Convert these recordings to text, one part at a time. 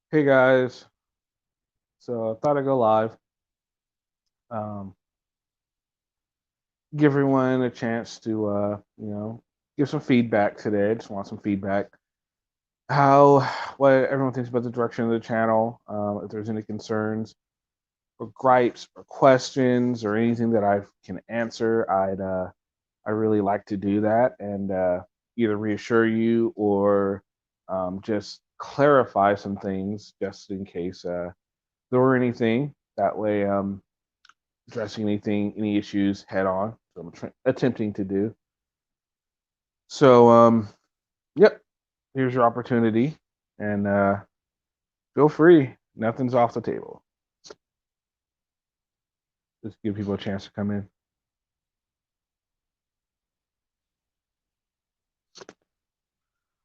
Hey guys, so I thought I'd go live. Um, give everyone a chance to, give some feedback today. I just want some feedback. How, what everyone thinks about the direction of the channel. If there's any concerns or gripes or questions or anything that I can answer, I really like to do that and either reassure you or just clarify some things just in case there were anything. That way, addressing any issues head on. So I'm attempting to do. So, yep, here's your opportunity, and feel free. Nothing's off the table. Just give people a chance to come in.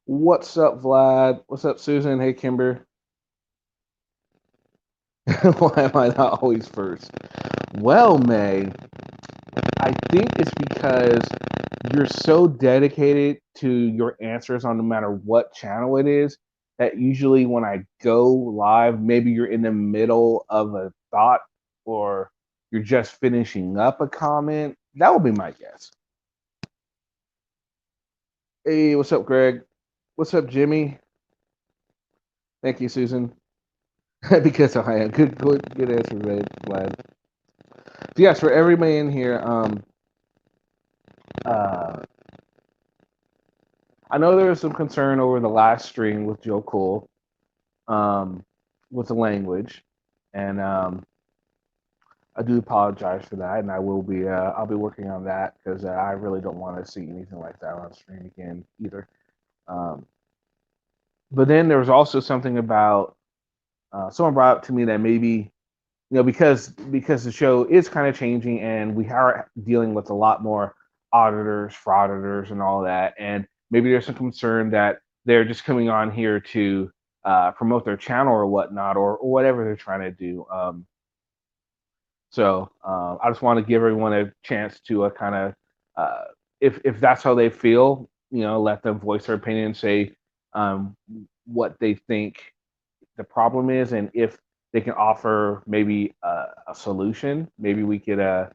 What's up, Vlad? What's up, Susan? Hey, Kimber. Why am I not always first? Well, May, I think it's because you're so dedicated to your answers on no matter what channel it is that usually when I go live, maybe you're in the middle of a thought or you're just finishing up a comment. That would be my guess. Hey, what's up, Greg? What's up, Jimmy? Thank you, Susan. Because I am good answer, Vlad. So yes, for everybody in here, uh, I know there was some concern over the last stream with Joe Cole, um, with the language, and I do apologize for that, and I'll be working on that because I really don't want to see anything like that on stream again either. Um, but then there was also something about someone brought up to me that maybe because the show is kind of changing and we are dealing with a lot more auditors, frauditors, and all that, and maybe there's some concern that they're just coming on here to promote their channel or whatnot or whatever they're trying to do. So I just want to give everyone a chance to kind of, if that's how they feel, let them voice their opinion, and say what they think the problem is, and if they can offer maybe a solution, maybe we could. I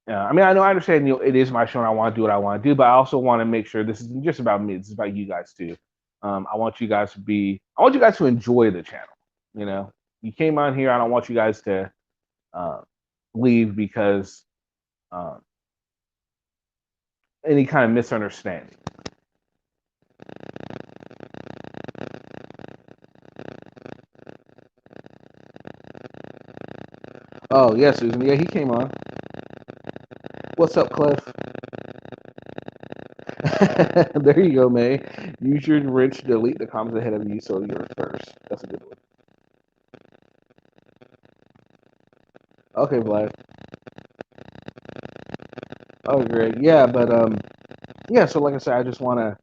mean, I understand. It is my show, and I want to do what I want to do, but I also want to make sure this isn't just about me. This is about you guys too. I want you guys to be. I want you guys to enjoy the channel. You know, you came on here. I don't want you guys to uh, leave because um, any kind of misunderstanding. Oh yeah, Susan. Yeah, he came on. What's up, Cliff? There you go, May. Use your wrench to delete the comments ahead of you, so you're first. That's a good one. Okay, Vlad. Oh, great. Yeah, but yeah. So like I said, I just want to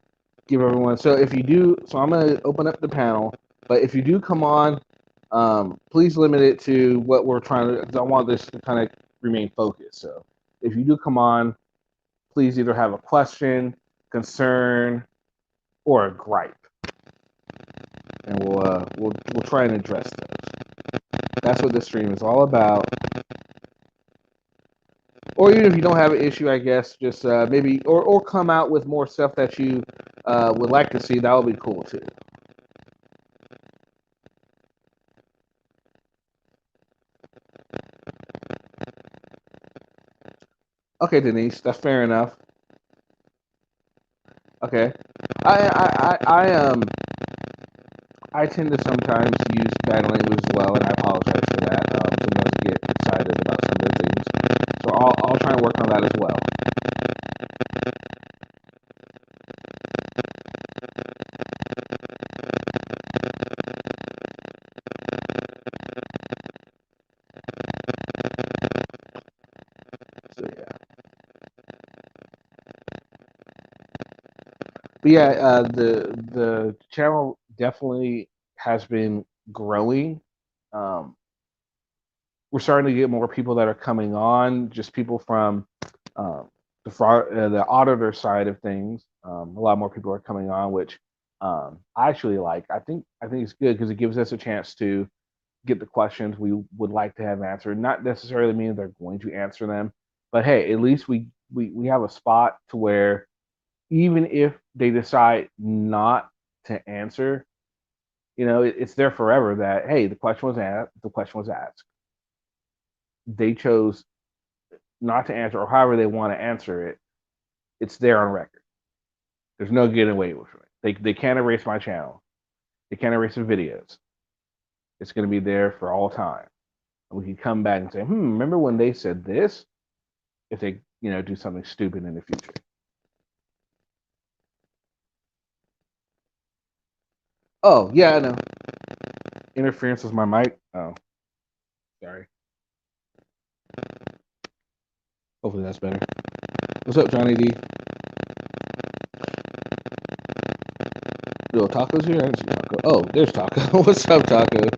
give everyone. So if you do, so I'm gonna open up the panel. But if you do come on, please limit it to what we're trying to. Because I want this to kind of remain focused. So if you do come on, please either have a question, concern, or a gripe, and we'll try and address those. That's what this stream is all about. Or even if you don't have an issue, I guess just maybe or come out with more stuff that you would like to see. That would be cool too. Okay, Denise, that's fair enough. Okay, I tend to sometimes use bad language as well, and I apologize for that. Sometimes I get excited about some of the things, so I'll try and work on that as well. So yeah, but yeah, the channel definitely has been growing. Um, we're starting to get more people that are coming on, just people from um, the auditor side of things. A lot more people are coming on, which I think it's good because it gives us a chance to get the questions we would like to have answered. Not necessarily mean they're going to answer them, but hey, at least we have a spot to where even if they decide not to answer, it's there forever that hey, the question was asked. They chose not to answer, or however they want to answer it. It's there on record. There's no getting away with it. They can't erase my channel. They can't erase the videos. It's going to be there for all time. And we can come back and say, remember when they said this? If they, do something stupid in the future. Oh, yeah, I know. Interference with my mic. Oh, sorry. Hopefully that's better. What's up, Johnny D? Little tacos here? I didn't see taco. Oh, there's Taco. What's up, Taco?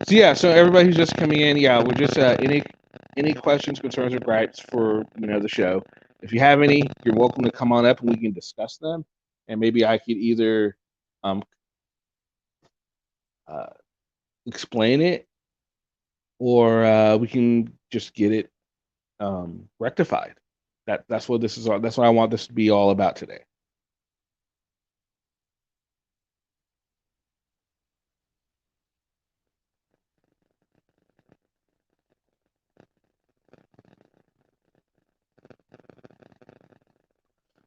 So yeah, so everybody who's just coming in, yeah, we're just any questions, concerns, or gripes for the show. If you have any, you're welcome to come on up and we can discuss them. And maybe I could either um uh, explain it, or we can just get it rectified. That's what this is. That's what I want this to be all about today.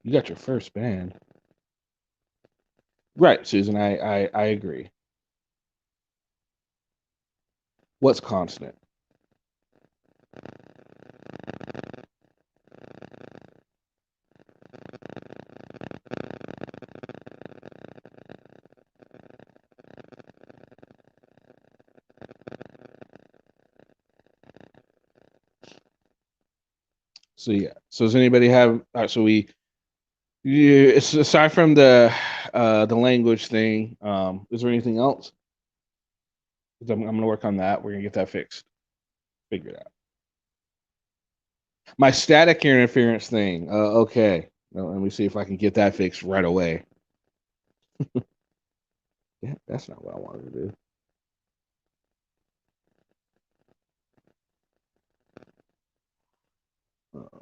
You got your first band, right, Susan? I agree. What's constant? So yeah. So does anybody have? So it's aside from the language thing. Is there anything else? 'Cause I'm gonna work on that. We're gonna get that fixed. Figured out. My static interference thing. Okay. Well, let me see if I can get that fixed right away. Yeah, that's not what I wanted to do. Uh,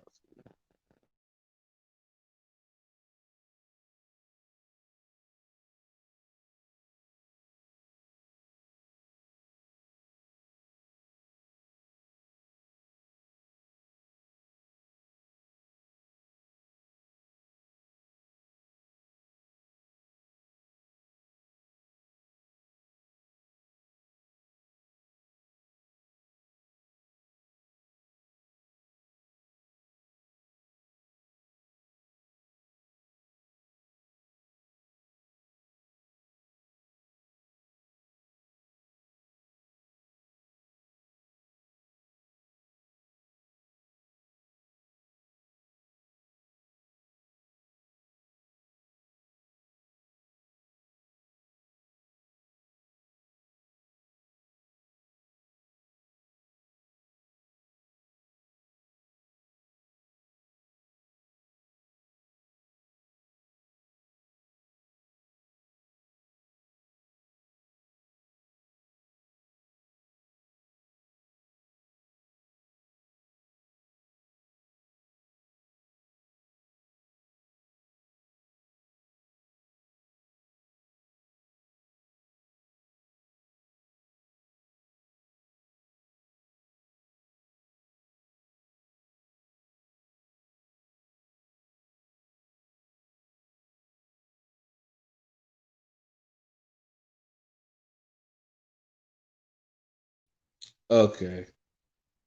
okay.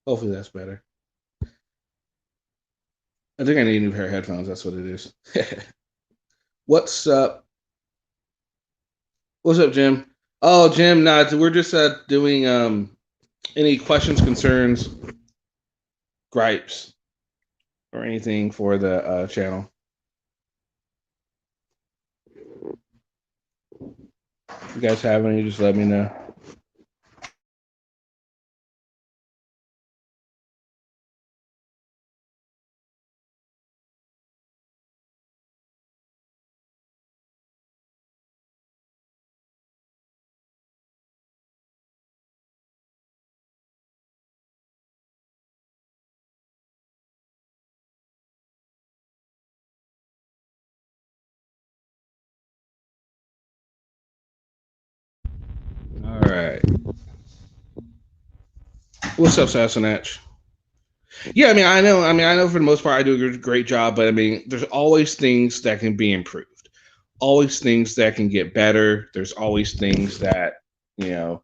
Hopefully that's better. I think I need a new pair of headphones. That's what it is. What's up? What's up, Jim? Oh, Jim, nah, we're just doing any questions, concerns, gripes, or anything for the channel. If you guys have any, just let me know. right. What's up, Sassanach? Yeah, I mean, I know. I mean, I know for the most part, I do a great job, but I mean, there's always things that can be improved. Always things that can get better. There's always things that you know,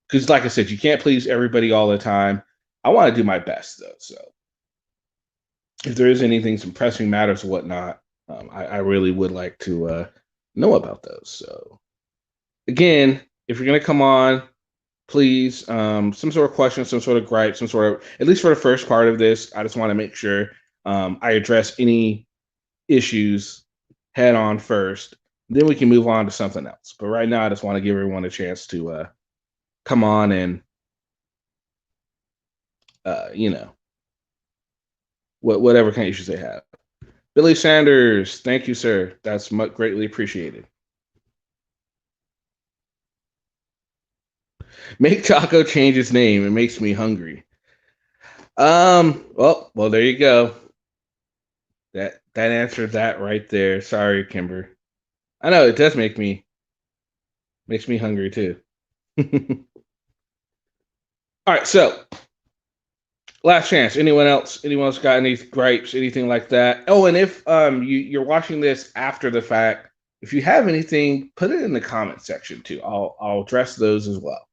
because like I said, you can't please everybody all the time. I want to do my best though. So if there is anything, some pressing matters or whatnot, I really would like to know about those. So again, if you're gonna come on, please, some sort of question, some sort of gripe, some sort of, at least for the first part of this, I just want to make sure I address any issues head on first. Then we can move on to something else. But right now, I just want to give everyone a chance to come on and, you know, whatever kind of issues they have. Billy Sanders, thank you, sir. That's much greatly appreciated. Make Taco change his name. It makes me hungry. Well, there you go. That answered that right there. Sorry, Kimber. I know it does makes me hungry too. All right, so last chance. Anyone else? Anyone else got any gripes? Anything like that? Oh, and if you're watching this after the fact, if you have anything, put it in the comment section too. I'll address those as well.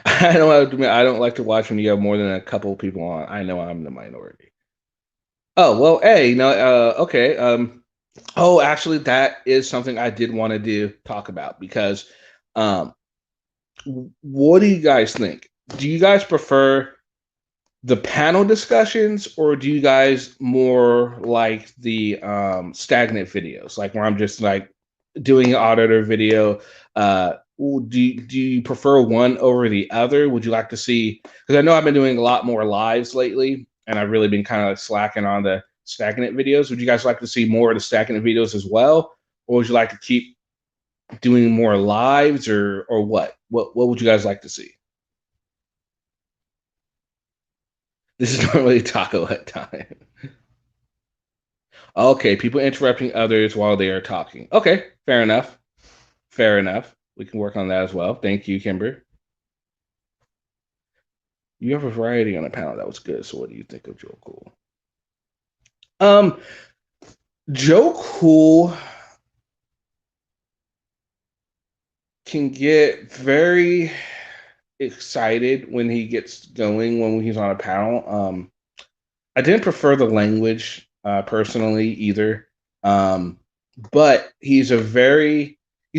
I don't like to watch when you have more than a couple of people on. I know I'm the minority. Oh well, hey, no, okay. Oh, actually, that is something I did want to do talk about because, um, what do you guys think? Do you guys prefer the panel discussions, or do you guys more like the stagnant videos, like where I'm just like doing an auditor video? Do you prefer one over the other? Would you like to see? Because I know I've been doing a lot more lives lately, and I've really been kind of like slacking on the stagnant videos. Would you guys like to see more of the stagnant videos as well, or would you like to keep doing more lives, or what? What would you guys like to see? This is normally taco hut time. Okay, people interrupting others while they are talking. Okay, fair enough. Fair enough. We can work on that as well. Thank you, Kimber. You have a variety on the panel. That was good. So, what do you think of Joe Cool? Um, Joe Cool can get very excited when he gets going when he's on a panel. I didn't prefer the language personally either, um, but he's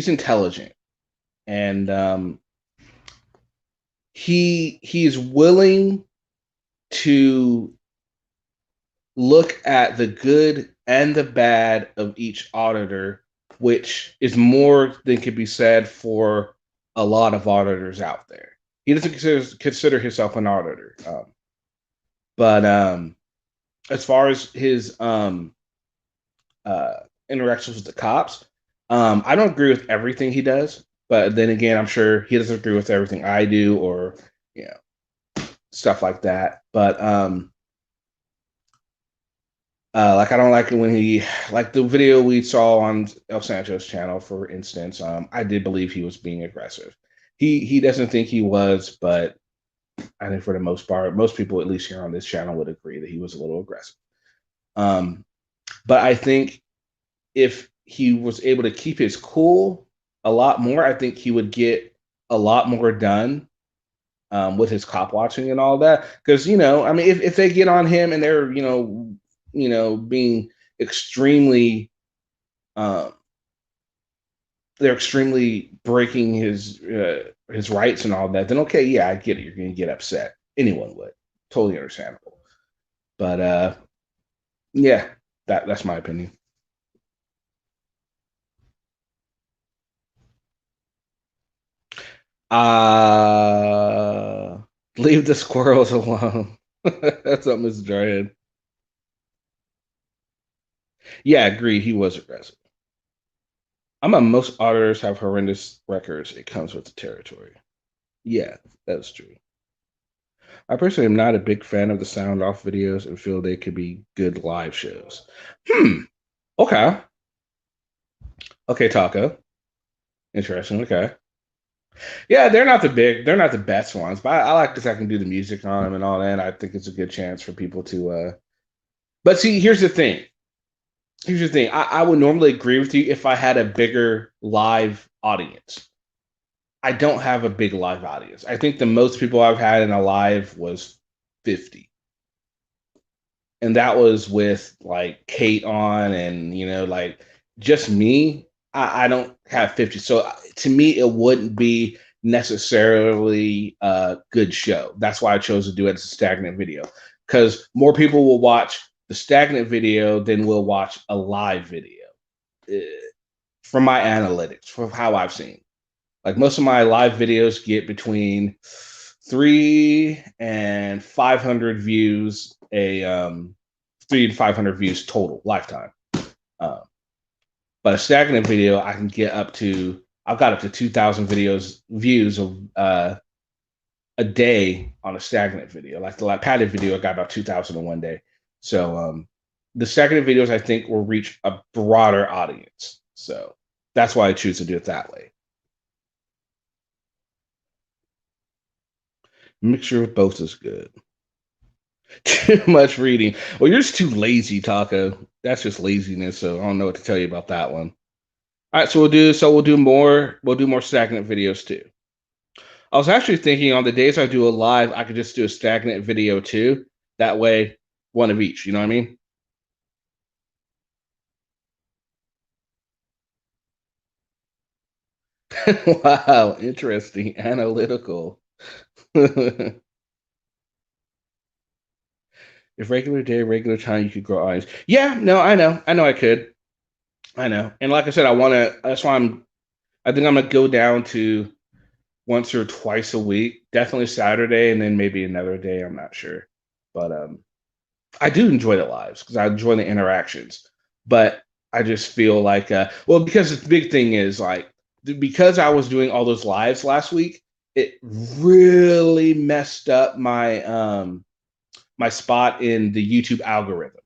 intelligent and he's willing to look at the good and the bad of each auditor, which is more than can be said for a lot of auditors out there. He doesn't consider himself an auditor, but as far as his uh, interactions with the cops, I don't agree with everything he does. But then again, I'm sure he doesn't agree with everything I do, or you know, stuff like that. But like I don't like it when he like the video we saw on El Sancho's channel, for instance. I did believe he was being aggressive. He doesn't think he was, but I think for the most part, most people at least here on this channel would agree that he was a little aggressive. Um, but I think if he was able to keep his cool a lot more, I think he would get a lot more done with his cop watching and all that. Because I mean, if they get on him and they're being extremely, um, they're extremely breaking his rights and all that, then okay, yeah, I get it. You're going to get upset. Anyone would, totally understandable. But yeah, that's my opinion. Uh Leave the squirrels alone. That's up, Mr. Jarhead. Yeah, agreed. He was aggressive. I'm a most auditors have horrendous records. It comes with the territory. Yeah, that's true. I personally am not a big fan of the sound off videos and feel they could be good live shows. Hmm. Okay. Okay, Taco. Interesting. Okay. Yeah, they're not the best ones, but I like because I can do the music on them and all that. I think it's a good chance for people to. But see, here's the thing. Here's the thing. I would normally agree with you if I had a bigger live audience. I don't have a big live audience. I think the most people I've had in a live was 50. And that was with like Kate on and like just me. I don't have 50. So to me, it wouldn't be necessarily a good show. That's why I chose to do it as a stagnant video because more people will watch the stagnant video than will watch a live video eh, from my analytics, from how I've seen. Like most of my live videos get between 3 and 500 views, 3 to 500 views total lifetime. Um, but a stagnant video, I can get up to. I've got up to 2,000 videos views of a day on a stagnant video. Like the padded video, I got about 2,000 in one day. So the stagnant videos, I think, will reach a broader audience. So that's why I choose to do it that way. Mixture of both is good. Too much reading. Well, you're just too lazy, Taco. That's just laziness. So I don't know what to tell you about that one. All right, so we'll do more stagnant videos too. I was actually thinking on the days I do a live, I could just do a stagnant video too. That way, one of each. You know what I mean? Wow, interesting, analytical. If regular day, regular time, you could grow eyes. Yeah, no, I know, I could. I know, and like I said, I want to. That's why I'm. I think I'm gonna go down to once or twice a week. Definitely Saturday, and then maybe another day. I'm not sure, but I do enjoy the lives because I enjoy the interactions. But I just feel like, well, because the big thing is like because I was doing all those lives last week, it really messed up my spot in the YouTube algorithm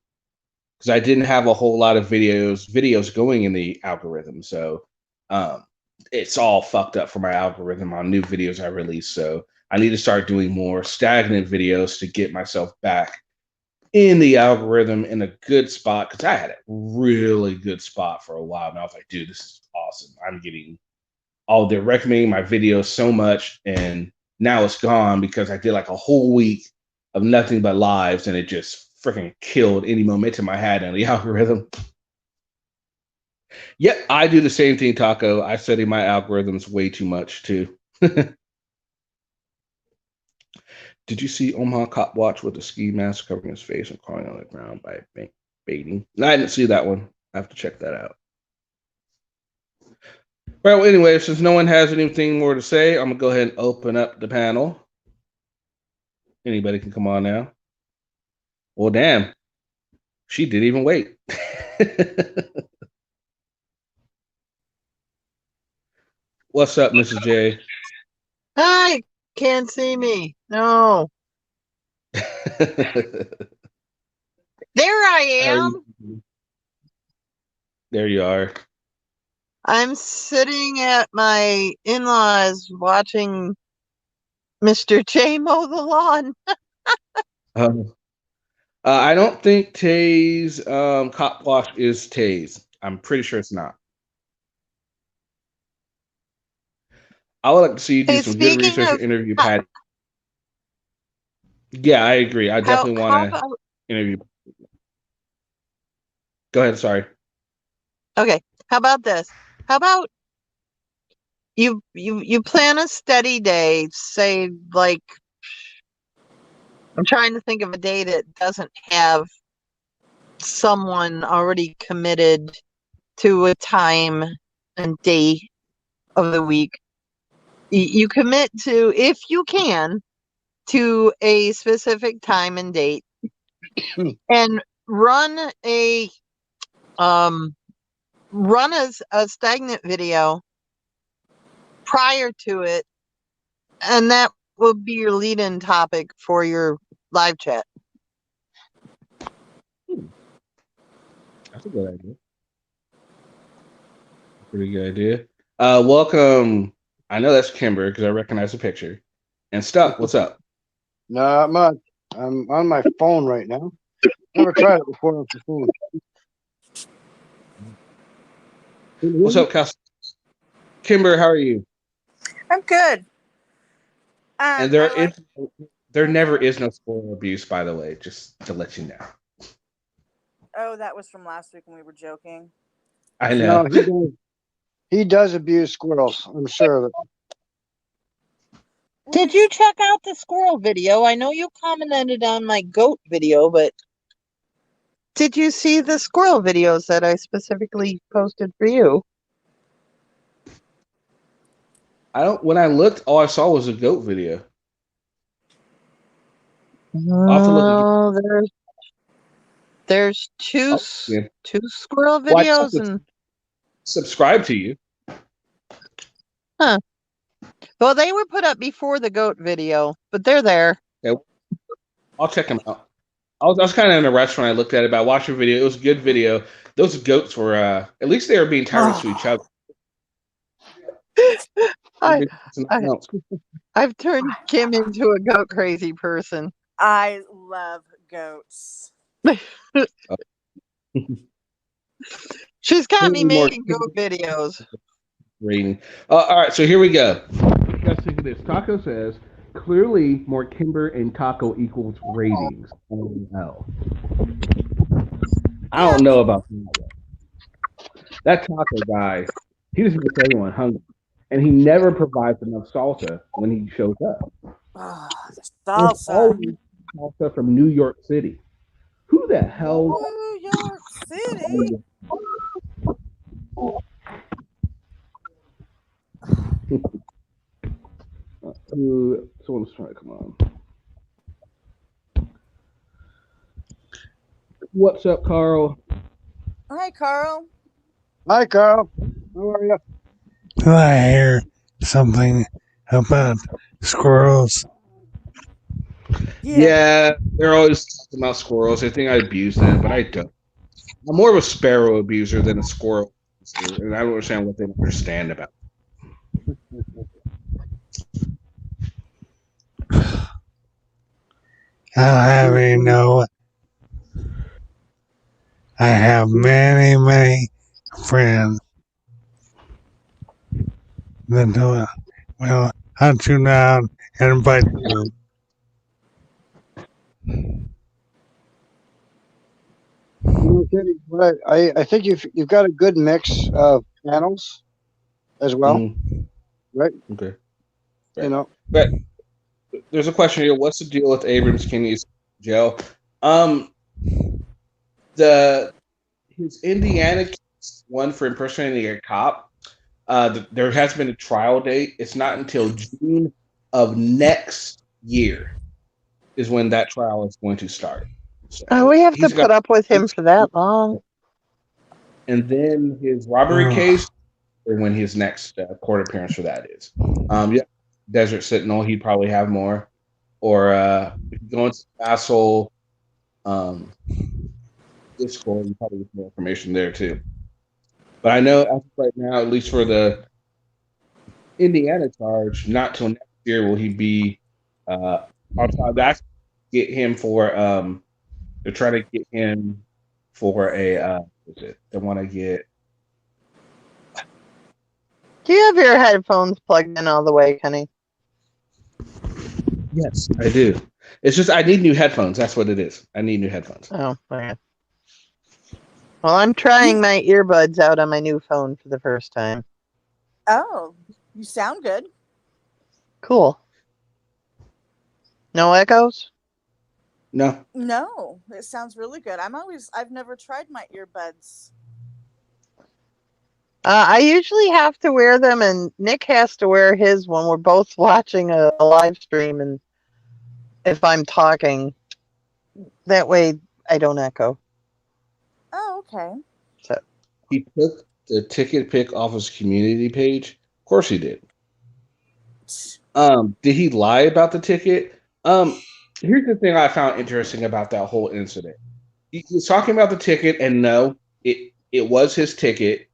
because I didn't have a whole lot of videos going in the algorithm. So um, it's all fucked up for my algorithm on new videos I release. So I need to start doing more stagnant videos to get myself back in the algorithm in a good spot because I had a really good spot for a while. And I was like, dude, this is awesome. I'm getting they're recommending my videos so much, and now it's gone because I did like a whole week of nothing but lives, and it just freaking killed any momentum I had in the algorithm. Yep, I do the same thing, Taco. I study my algorithms way too much too. Did you see Omaha Cop Watch with a ski mask covering his face and crawling on the ground by baiting? No, I didn't see that one. I have to check that out. Well, anyway, since no one has anything more to say, I'm gonna go ahead and open up the panel. Anybody can come on now. Well, damn, she didn't even wait. What's up, Mrs. J? Hi, can't see me. No. There I How are you? am. There you are. I'm sitting at my in-laws watching Mr. J mow the lawn. Um, I don't think Tay's cop wash is Tay's. I'm pretty sure it's not. I would like to see you do Hey, some good speaking research and of interview how, Patty. Yeah, I agree. I how definitely want how to about interview. Go ahead. Sorry. okay, how about this? How about you plan a steady day, say like I'm trying to think of a day that doesn't have someone already committed to a time and day of the week. You commit to, if you can, to a specific time and date and run a um a stagnant video prior to it, and that will be your lead-in topic for your live chat? That's a good idea. Pretty good idea. Welcome. I know that's Kimber because I recognize the picture. And Stuck, what's up? Not much. I'm on my phone right now. Never tried it before on the phone. What's up, Kelsey? Kimber, how are you? I'm good. And there never is no squirrel abuse, by the way, just to let you know. Oh, that was from last week when we were joking. I know. No, he does abuse squirrels. I'm sure of it. Did you check out the squirrel video? I know you commented on my goat video, but did you see the squirrel videos that I specifically posted for you? When I looked, all I saw was a goat video. I'll have to look again. Oh, there's two Yeah. two squirrel Well, I videos have to and subscribe to you. well, they were put up before the goat video, but they're there. Yeah, I'll check them out. I was kind of in a rush when I looked at it, but I watched your video. It was a good video. Those goats were, at least they were being tyrants to each other. I've turned Kim into a goat crazy person. I love goats. She's got me making goat videos. Rating. All right, so here we go. Let's think of this. Taco says clearly more Kimber and Taco equals ratings. Oh, I don't know about that. That Taco guy, he just makes everyone hungry, and he never provides enough salsa when he shows up. Oh, the It's salsa. always salsa from New York City. Who the hell? New York City. Someone's trying to come on. What's up, Carl? Hi, Carl. Hi, Carl. How are you? Do I hear something about squirrels? Yeah, they're always talking about squirrels. They think I abuse them, but I don't. I'm more of a sparrow abuser than a squirrel abuser, and I don't understand what they don't understand about. I don't have any know. I have many, many friends that will hunt you down and bite you. But I think you've got a good mix of channels as well, right? Okay. You know, But there's a question here. What's the deal with Abrams Kinney's jail? His Indiana case, one for impersonating a cop. There has been a trial date. It's not until June of next year is when that trial is going to start. So we have to put up with him for that long. And then his robbery case, or when his next court appearance for that is. Yeah, Desert Sentinel, he'd probably have more. Or if you go into Asshole Discord, you probably get more information there too. But I know as of right now, at least for the Indiana charge, not till next year will he be on trial. That's get him for they're trying to get him for a what's it? They want to get. Do you have your headphones plugged in all the way, Kenny? Yes, I do. It's just I need new headphones. That's what it is. I need new headphones. Oh, okay. Well, I'm trying my earbuds out on my new phone for the first time. Oh, you sound good. Cool. No echoes? No. No, it sounds really good. I've never tried my earbuds. I usually have to wear them, and Nick has to wear his when we're both watching a live stream, and if I'm talking, that way I don't echo. Oh, okay. So He took the ticket pick off his community page. Of course he did. Did he lie about the ticket? Here's the thing I found interesting about that whole incident. He was talking about the ticket, and no, it was his ticket.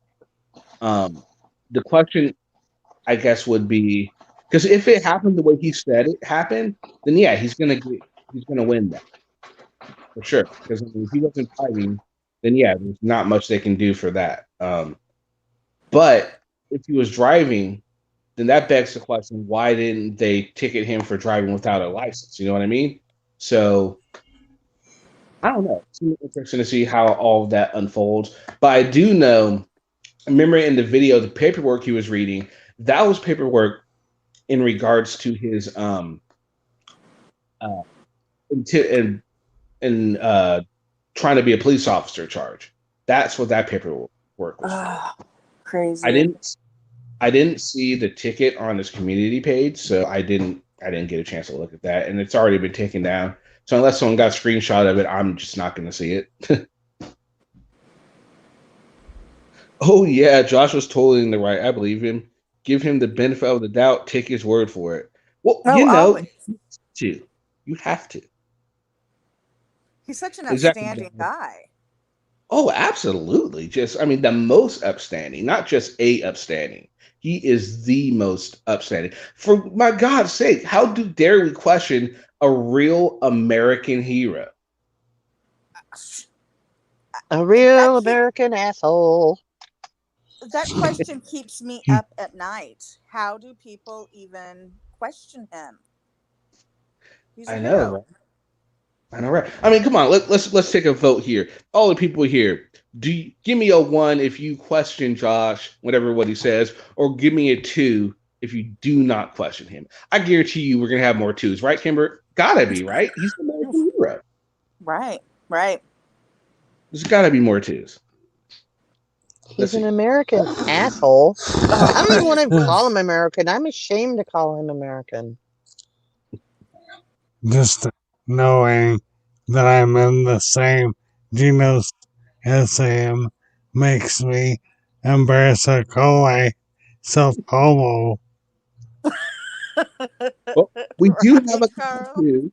The question, I guess, would be because if it happened the way he said it happened, then yeah, he's gonna win that for sure. Because if he wasn't driving, then yeah, there's not much they can do for that. But if he was driving, then that begs the question: why didn't they ticket him for driving without a license? You know what I mean? So I don't know. It's interesting to see how all of that unfolds. But I do know. Remember in the video, the paperwork he was reading, that was paperwork in regards to his uh in trying to be a police officer charge. That's what that paperwork was for. Crazy. I didn't see the ticket on his community page, so I didn't get a chance to look at that, and it's already been taken down. So unless someone got a screenshot of it, I'm just not going to see it. Oh yeah, Josh was totally in the right. I believe him. Give him the benefit of the doubt. Take his word for it. Well, Oh, always. you have to. He's such an Exactly. upstanding guy. Oh, absolutely. Just, I mean, the most upstanding, not just a upstanding. He is the most upstanding. For my God's sake, how dare we question a real American hero? A real That keep- American asshole. That question keeps me up at night. How do people even question him? He's a I know, hero. right? I know, right? I mean, come on, let's take a vote here. All the people here, give me a 1 if you question Josh, whatever what he says, or give me a 2 if you do not question him. I guarantee you, we're gonna have more 2s, right, Kimber? Gotta be, right? He's the American hero. Right, right. There's gotta be more 2s. He's an American asshole. I don't even want to Yeah. call him American. I'm ashamed to call him American. Just knowing that I'm in the same genus as him makes me embarrassed to call myself homo. Well, we do have a Right, couple Carl? 2s.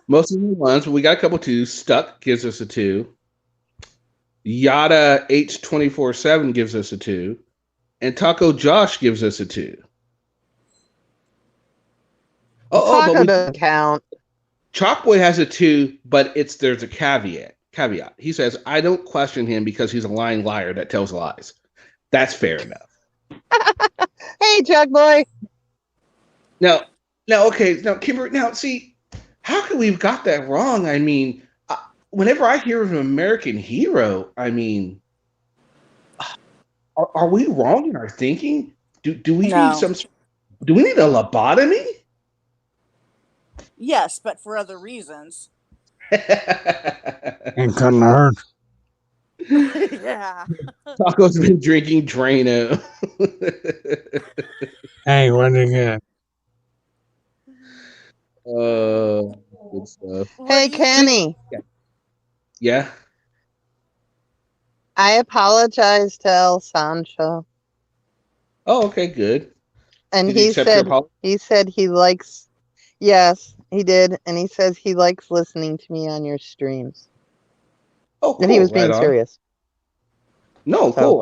Most of the ones, but we got a couple 2s. Stuck gives us a 2. Yada H247 gives us a 2. And Taco Josh gives us a 2. But Taco we doesn't count. Chalkboy has a 2, but there's a caveat. He says, I don't question him because he's a lying liar that tells lies. That's fair enough. Hey, Chuck boy. Now, okay. Now, Kimber, see, how could we've got that wrong? I mean, whenever I hear of an American hero, I mean, are we wrong in our thinking? Do we No. need do we need a lobotomy? Yes, but for other reasons. It couldn't hurt. Yeah. Taco's been drinking Drano. Hey, what do you get? Good stuff. Hey, Kenny. Yeah. I apologize to El Sancho. Oh, okay, good. And Did he accept your apology? he said he likes, yes, he did. And he says he likes listening to me on your streams. Oh, cool. And he was right being on. serious. No, So- cool.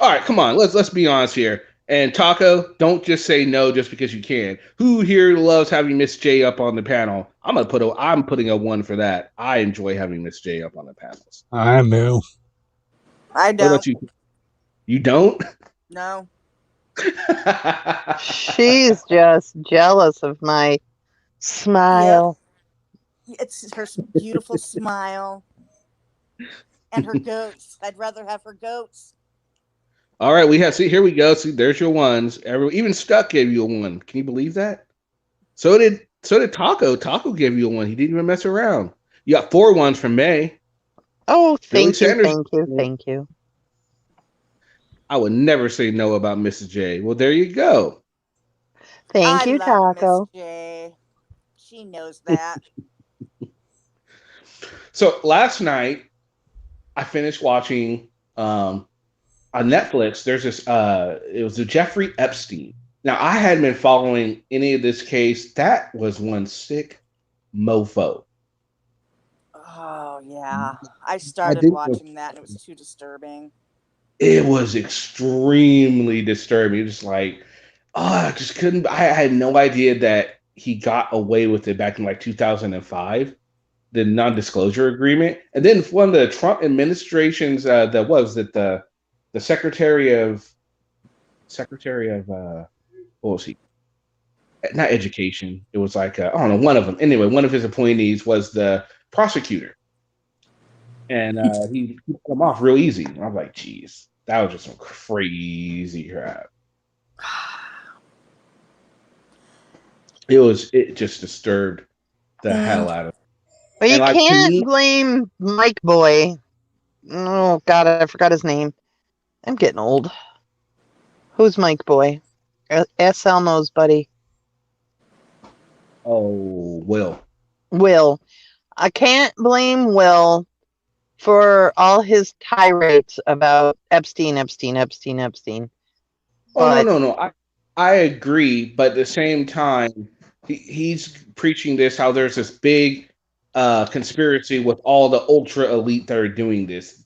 All right, come on. Let's be honest here. And Taco, don't just say no just because you can. Who here loves having Miss J up on the panel? I'm putting a 1 for that. I enjoy having Miss J up on the panels. I do. I What don't. about you? You don't? No. She's just jealous of my smile. It's her beautiful smile and her goats. I'd rather have her goats. All right, here we go. See, there's your 1s. Even Stuck gave you a 1. Can you believe that? So did Taco. Taco gave you a 1. He didn't even mess around. You got 4 1s from May. Oh, Billy thank you, Sanders- thank you, thank you. I would never say no about Mrs. J. Well, there you go. Thank I you, love Taco. Miss J. She knows that. So last night, I finished watching on Netflix. There's this. It was the Jeffrey Epstein Now, I hadn't been following any of this case. That was one sick mofo. Oh yeah, I I started did. watching that and it was too disturbing. It was extremely disturbing. Just like, oh, I just couldn't. I had no idea that he got away with it back in like 2005, the non-disclosure agreement, and then one of the Trump administration's that was that the secretary of what was he? Not education. It was like I don't know, one of them. Anyway, one of his appointees was the prosecutor, and he put him off real easy. And I was like, geez, that was just some crazy crap. It just disturbed the hell out of me. Well, you And like to can't me, blame Mike Boy. Oh God, I forgot his name. I'm getting old. Who's Mike Boy? S. Elmo's buddy. oh Will. Will. I can't blame Will for all his tirades about Epstein. Oh no, But no, no. I agree, but at the same time, he's preaching this how there's this big conspiracy with all the ultra elite that are doing this.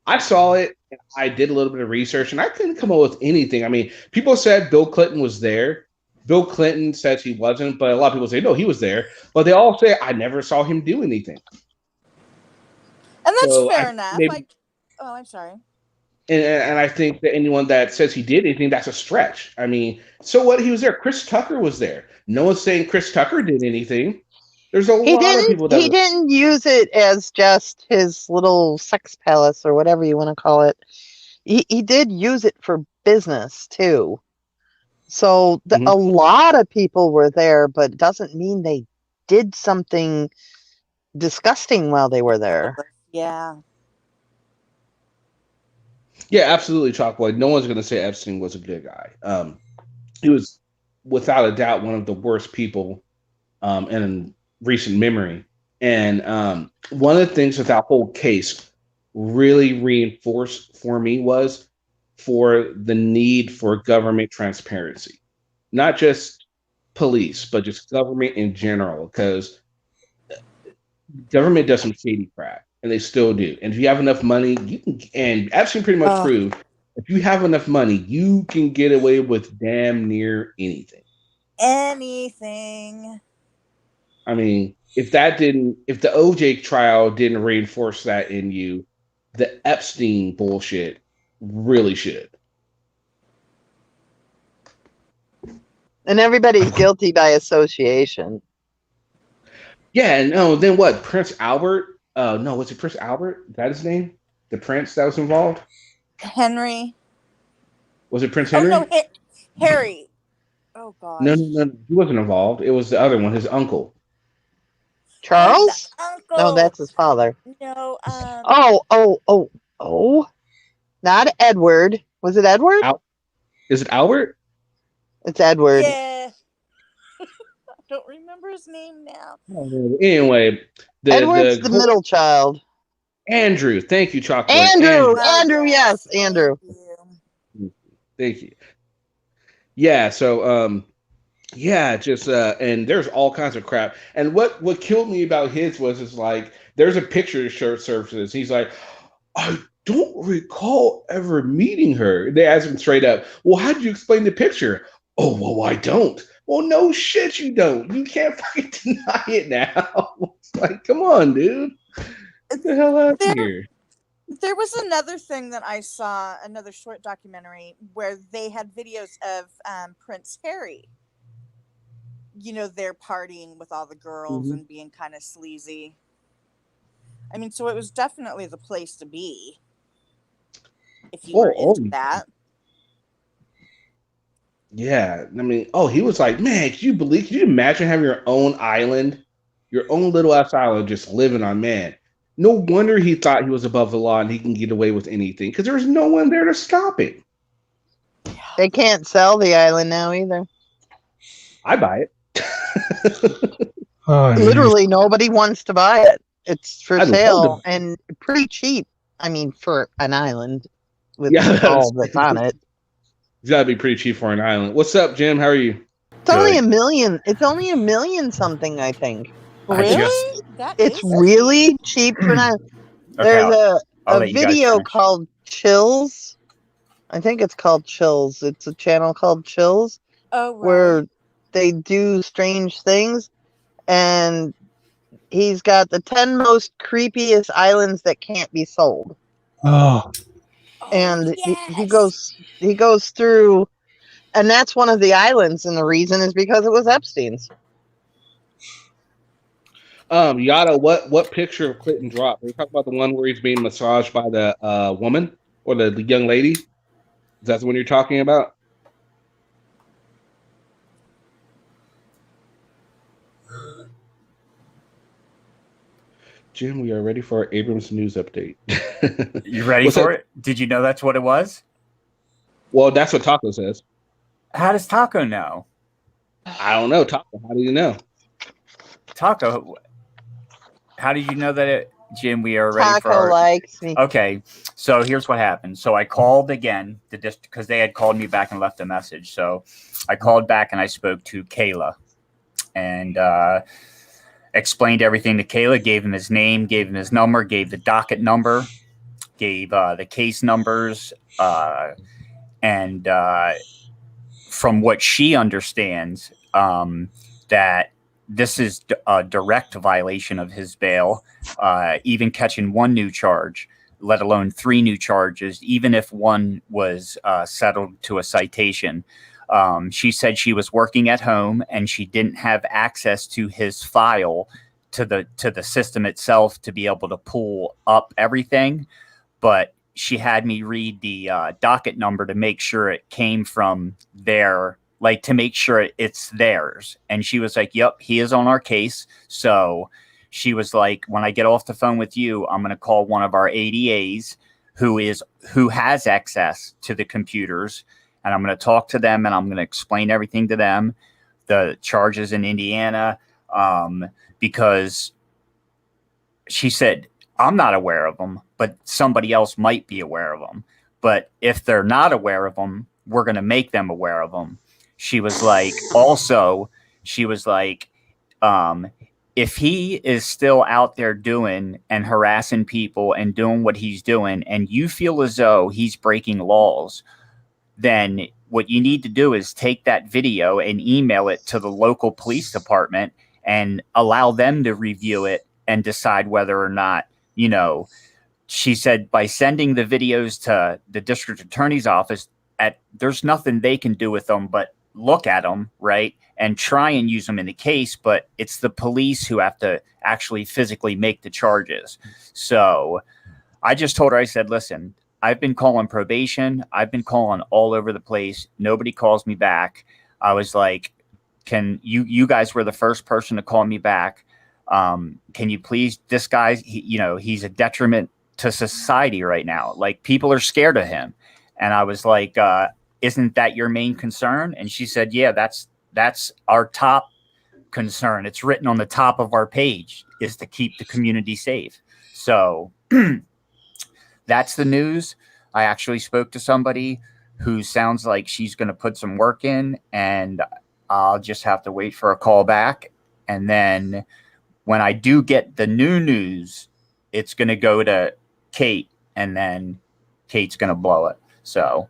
I saw it. And I did a little bit of research, and I couldn't come up with anything. I mean, people said Bill Clinton was there. Bill Clinton says he wasn't, but a lot of people say no, he was there. But they all say I never saw him do anything. And that's So fair I enough. maybe Oh, I'm sorry. and I think that anyone that says he did anything, that's a stretch. I mean, so what? He was there. Chris Tucker was there. No one's saying Chris Tucker did anything. There's a lot of people that he didn't use it as just his little sex palace or whatever you want to call it. He did use it for business too. So a lot of people were there, but it doesn't mean they did something disgusting while they were there. Yeah. Yeah, absolutely, Chalkboy. No one's going to say Epstein was a good guy. He was, without a doubt, one of the worst people in recent memory. And one of the things that whole case really reinforced for me was for the need for government transparency, not just police, but just government in general, because government does some shady crap, and they still do. And if you have enough money, you can. And Epstein pretty much proved if you have enough money, you can get away with damn near anything. Anything. I mean, if the OJ trial didn't reinforce that in you, the Epstein bullshit really should. And everybody's guilty by association. Yeah, no, then what? Prince Albert? No, was it Prince Albert? Is that his name? The prince that was involved? Henry. Was it Prince Henry? Oh, no, Harry. Oh, gosh. No, he wasn't involved. It was the other one, his uncle. Charles? Uncle. No, that's his father. No. Oh. Not Edward. Was it Edward? Is it Albert? It's Edward. Yeah. I don't remember his name now. Anyway, Edward's the middle child. Andrew. Thank you, Chocolate. Andrew, yes, Andrew. Thank you. Yeah, so just and there's all kinds of crap. And what killed me about his was like there's a picture that surfaces. He's like, I don't recall ever meeting her. They asked him straight up, well, how did you explain the picture? Oh, well, I don't. Well, no shit, you don't. You can't fucking deny it now. It's like, come on, dude. Get the hell out of here. There was another thing that I saw, another short documentary, where they had videos of Prince Harry. You know, they're partying with all the girls and being kind of sleazy. I mean, so it was definitely the place to be if you were into that. Yeah, I mean, he was like, man, can you imagine having your own island, your own little ass island, just living on, man? No wonder he thought he was above the law and he can get away with anything because there's no one there to stop him. They can't sell the island now either. I buy it. Literally, nobody wants to buy it. It's for sale and pretty cheap. I mean, for an island with all that's on it. It's got to be pretty cheap for an island. What's up, Jim? How are you? It's only Good. $1 million. It's only $1 million something, I think. I Really? just It's Is really cheap for that. There's I'll a let you guys video finish. called Chills. I think it's called Chills. It's a channel called Chills Oh, right. where they do strange things, and he's got the 10 most creepiest islands that can't be sold. Oh, And he goes through, and that's one of the islands, and the reason is because it was Epstein's. Yada, what picture of Clinton dropped? Are you talking about the one where he's being massaged by the woman or the young lady? Is that the one you're talking about? Jim, we are ready for our Abrams news update. You ready What's for that? it? Did you know that's what it was? Well, that's what Taco says. How does Taco know? I don't know, Taco. How do you know? Taco, how did you know that it, Jim, we are ready for Taco our... likes me. Okay, so here's what happened. So I called again because they had called me back and left a message. So I called back and I spoke to Kayla and explained everything to Kayla, gave him his name, gave him his number, gave the docket number, gave the case numbers, and from what she understands, that this is a direct violation of his bail, even catching one new charge, let alone 3 new charges, even if one was settled to a citation. She said she was working at home and she didn't have access to his file, to the system itself, to be able to pull up everything. But she had me read the docket number to make sure it came from there, like to make sure it's theirs. And she was like, yep, he is on our case. So she was like, when I get off the phone with you, I'm going to call one of our ADAs who has access to the computers. And I'm going to talk to them and I'm going to explain everything to them, the charges in Indiana, because she said, I'm not aware of them, but somebody else might be aware of them. But if they're not aware of them, we're going to make them aware of them. She was like, also, she was like, if he is still out there doing and harassing people and doing what he's doing, and you feel as though he's breaking laws, then what you need to do is take that video and email it to the local police department and allow them to review it and decide whether or not, you know, she said by sending the videos to the district attorney's office, there's nothing they can do with them but look at them, right, and try and use them in the case. But it's the police who have to actually physically make the charges. So I just told her, I said, listen, I've been calling probation. I've been calling all over the place. Nobody calls me back. I was like, can you guys were the first person to call me back. Can you please, this guy, he's a detriment to society right now. Like, people are scared of him. And I was like, isn't that your main concern? And she said, yeah, that's our top concern. It's written on the top of our page, is to keep the community safe. So that's the news. I actually spoke to somebody who sounds like she's going to put some work in, and I'll just have to wait for a call back. And then when I do get the new news, it's going to go to Kate, and then Kate's going to blow it. So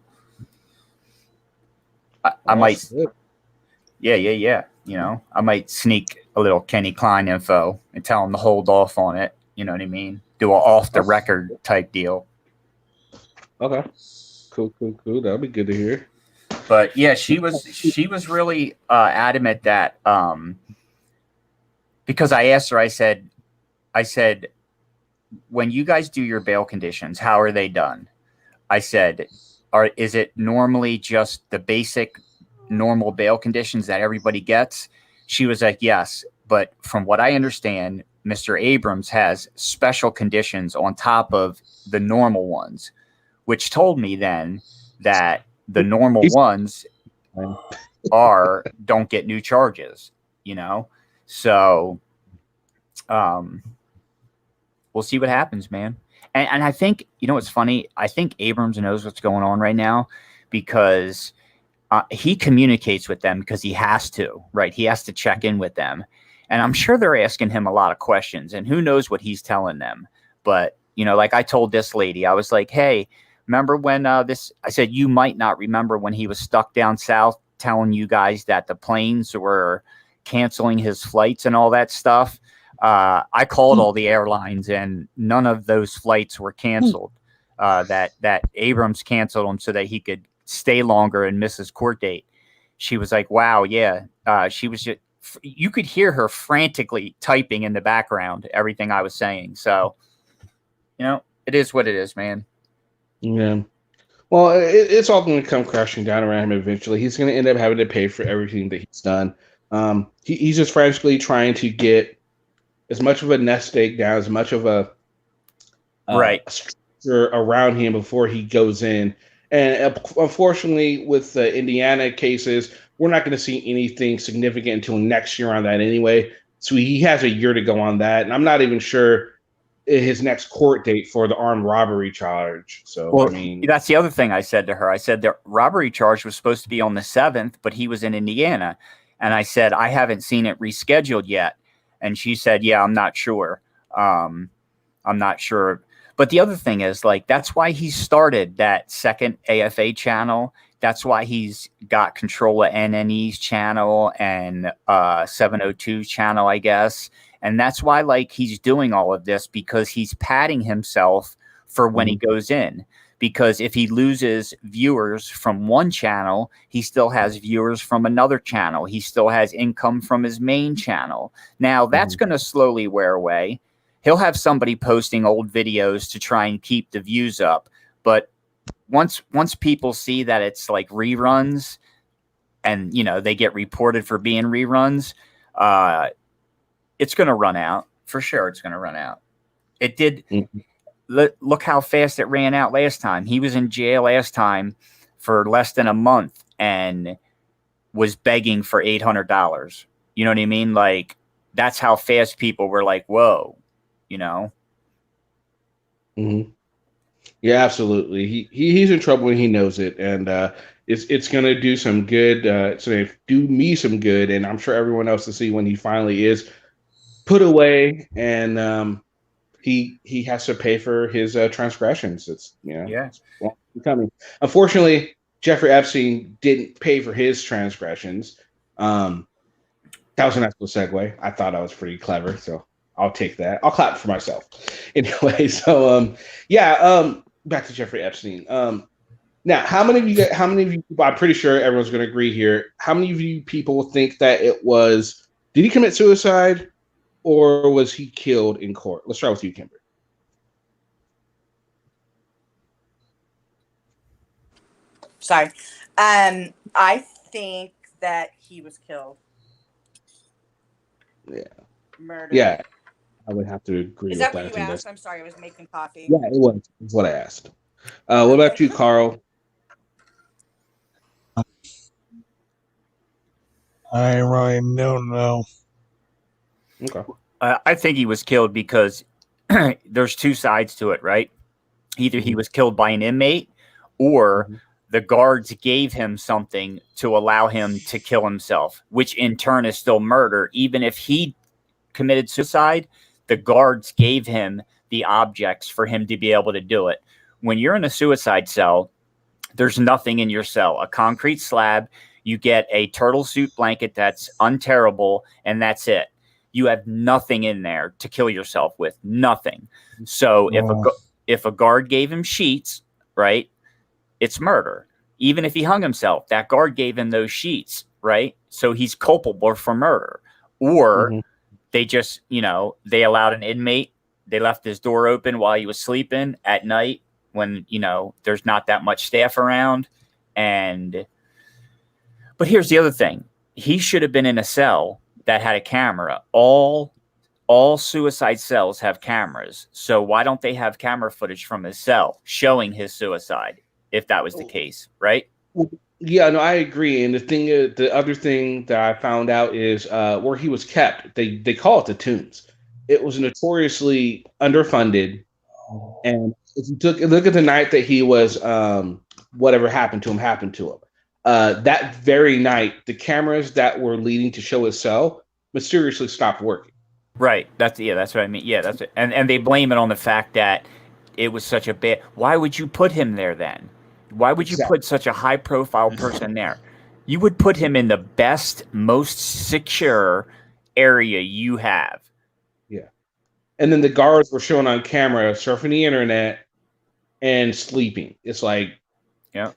I might, yeah. You know, I might sneak a little Kenny Klein info and tell him to hold off on it. You know what I mean? Do a off the record type deal. Okay. Cool. That'll be good to hear. But yeah, she was really adamant that because I asked her, I said, when you guys do your bail conditions, how are they done? I said, is it normally just the basic normal bail conditions that everybody gets? She was like, yes. But from what I understand, Mr. Abrams has special conditions on top of the normal ones, which told me then that the normal ones don't get new charges, you know? So we'll see what happens, man. And I think, you know what's funny? I think Abrams knows what's going on right now, because he communicates with them because he has to, right? He has to check in with them. And I'm sure they're asking him a lot of questions, and who knows what he's telling them. But, like I told this lady, I was like, hey, remember when I said, you might not remember when he was stuck down south telling you guys that the planes were canceling his flights and all that stuff. I called all the airlines, and none of those flights were canceled. That Abrams canceled them so that he could stay longer and miss his court date. She was like, wow, yeah. She was just, you could hear her frantically typing in the background, everything I was saying. So, it is what it is, man. Yeah. Well, it's all going to come crashing down around him eventually. He's going to end up having to pay for everything that he's done. He's just frantically trying to get as much of a nest egg down, as much of a structure around him before he goes in. And unfortunately, with the Indiana cases, we're not going to see anything significant until next year on that anyway. So he has a year to go on that. And I'm not even sure his next court date for the armed robbery charge. So, well, that's the other thing I said to her. I said the robbery charge was supposed to be on the 7th, but he was in Indiana. And I said, I haven't seen it rescheduled yet. And she said, yeah, I'm not sure. I'm not sure. But the other thing is, that's why he started that second AFA channel. That's why he's got control of NNE's channel and 702 channel, I guess. And that's why, he's doing all of this, because he's padding himself for when he goes in. Because if he loses viewers from one channel, he still has viewers from another channel. He still has income from his main channel. Now, that's going to slowly wear away. He'll have somebody posting old videos to try and keep the views up. But once people see that it's like reruns and, they get reported for being reruns, it's going to run out. For sure, it's going to run out. It did. Look how fast it ran out last time. He was in jail last time for less than a month and was begging for $800. You know what I mean? That's how fast people were like, whoa. Yeah, absolutely. He's in trouble and he knows it, and it's gonna do some good. It's gonna do me some good, and I'm sure everyone else to see when he finally is put away, and he has to pay for his transgressions. It's it's coming. Unfortunately, Jeffrey Epstein didn't pay for his transgressions. That was an excellent segue. I thought I was pretty clever, so I'll take that. I'll clap for myself. Anyway, so back to Jeffrey Epstein. Now, how many of you people, I'm pretty sure everyone's going to agree here. How many of you people think that did he commit suicide or was he killed in court? Let's start with you, Kimber. Sorry. I think that he was killed. Yeah. Murdered. Yeah. I would have to agree with that. Is that what you asked? I'm sorry, I was making coffee. Yeah, it was. That's what I asked. What about you, Carl? I really don't know. Okay. I think he was killed because there's two sides to it, right? Either he was killed by an inmate or the guards gave him something to allow him to kill himself, which in turn is still murder. Even if he committed suicide, the guards gave him the objects for him to be able to do it. When you're in a suicide cell, there's nothing in your cell. A concrete slab, you get a turtle suit blanket that's unterrible, and that's it. You have nothing in there to kill yourself with. Nothing. So if a guard gave him sheets, right, it's murder. Even if he hung himself, that guard gave him those sheets, right? So he's culpable for murder. Or they just, they allowed an inmate, they left his door open while he was sleeping at night when, there's not that much staff around. But here's the other thing. He should have been in a cell that had a camera. All suicide cells have cameras. So why don't they have camera footage from his cell showing his suicide if that was the case, right? Yeah, no, I agree. And the other thing that I found out is where he was kept. They call it the Tombs. It was notoriously underfunded, and if you look at the night that he was, whatever happened to him, that very night, the cameras that were leading to show his cell mysteriously stopped working. Right. That's what I mean. Yeah, that's it. And they blame it on the fact that it was such a bad. Why would you put him there then? Why would you Exactly. put such a high profile person there? You would put him in the best, most secure area you have. Yeah. And then the guards were shown on camera surfing the internet and sleeping. It's like, yeah,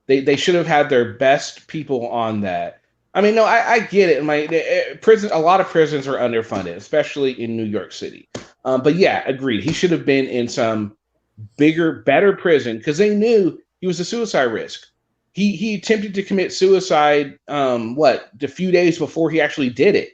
they should have had their best people on that. I mean, no, I get it. A lot of prisons are underfunded, especially in New York City. But yeah, agreed. He should have been in some bigger, better prison because they knew he was a suicide risk. He attempted to commit suicide. The few days before he actually did it.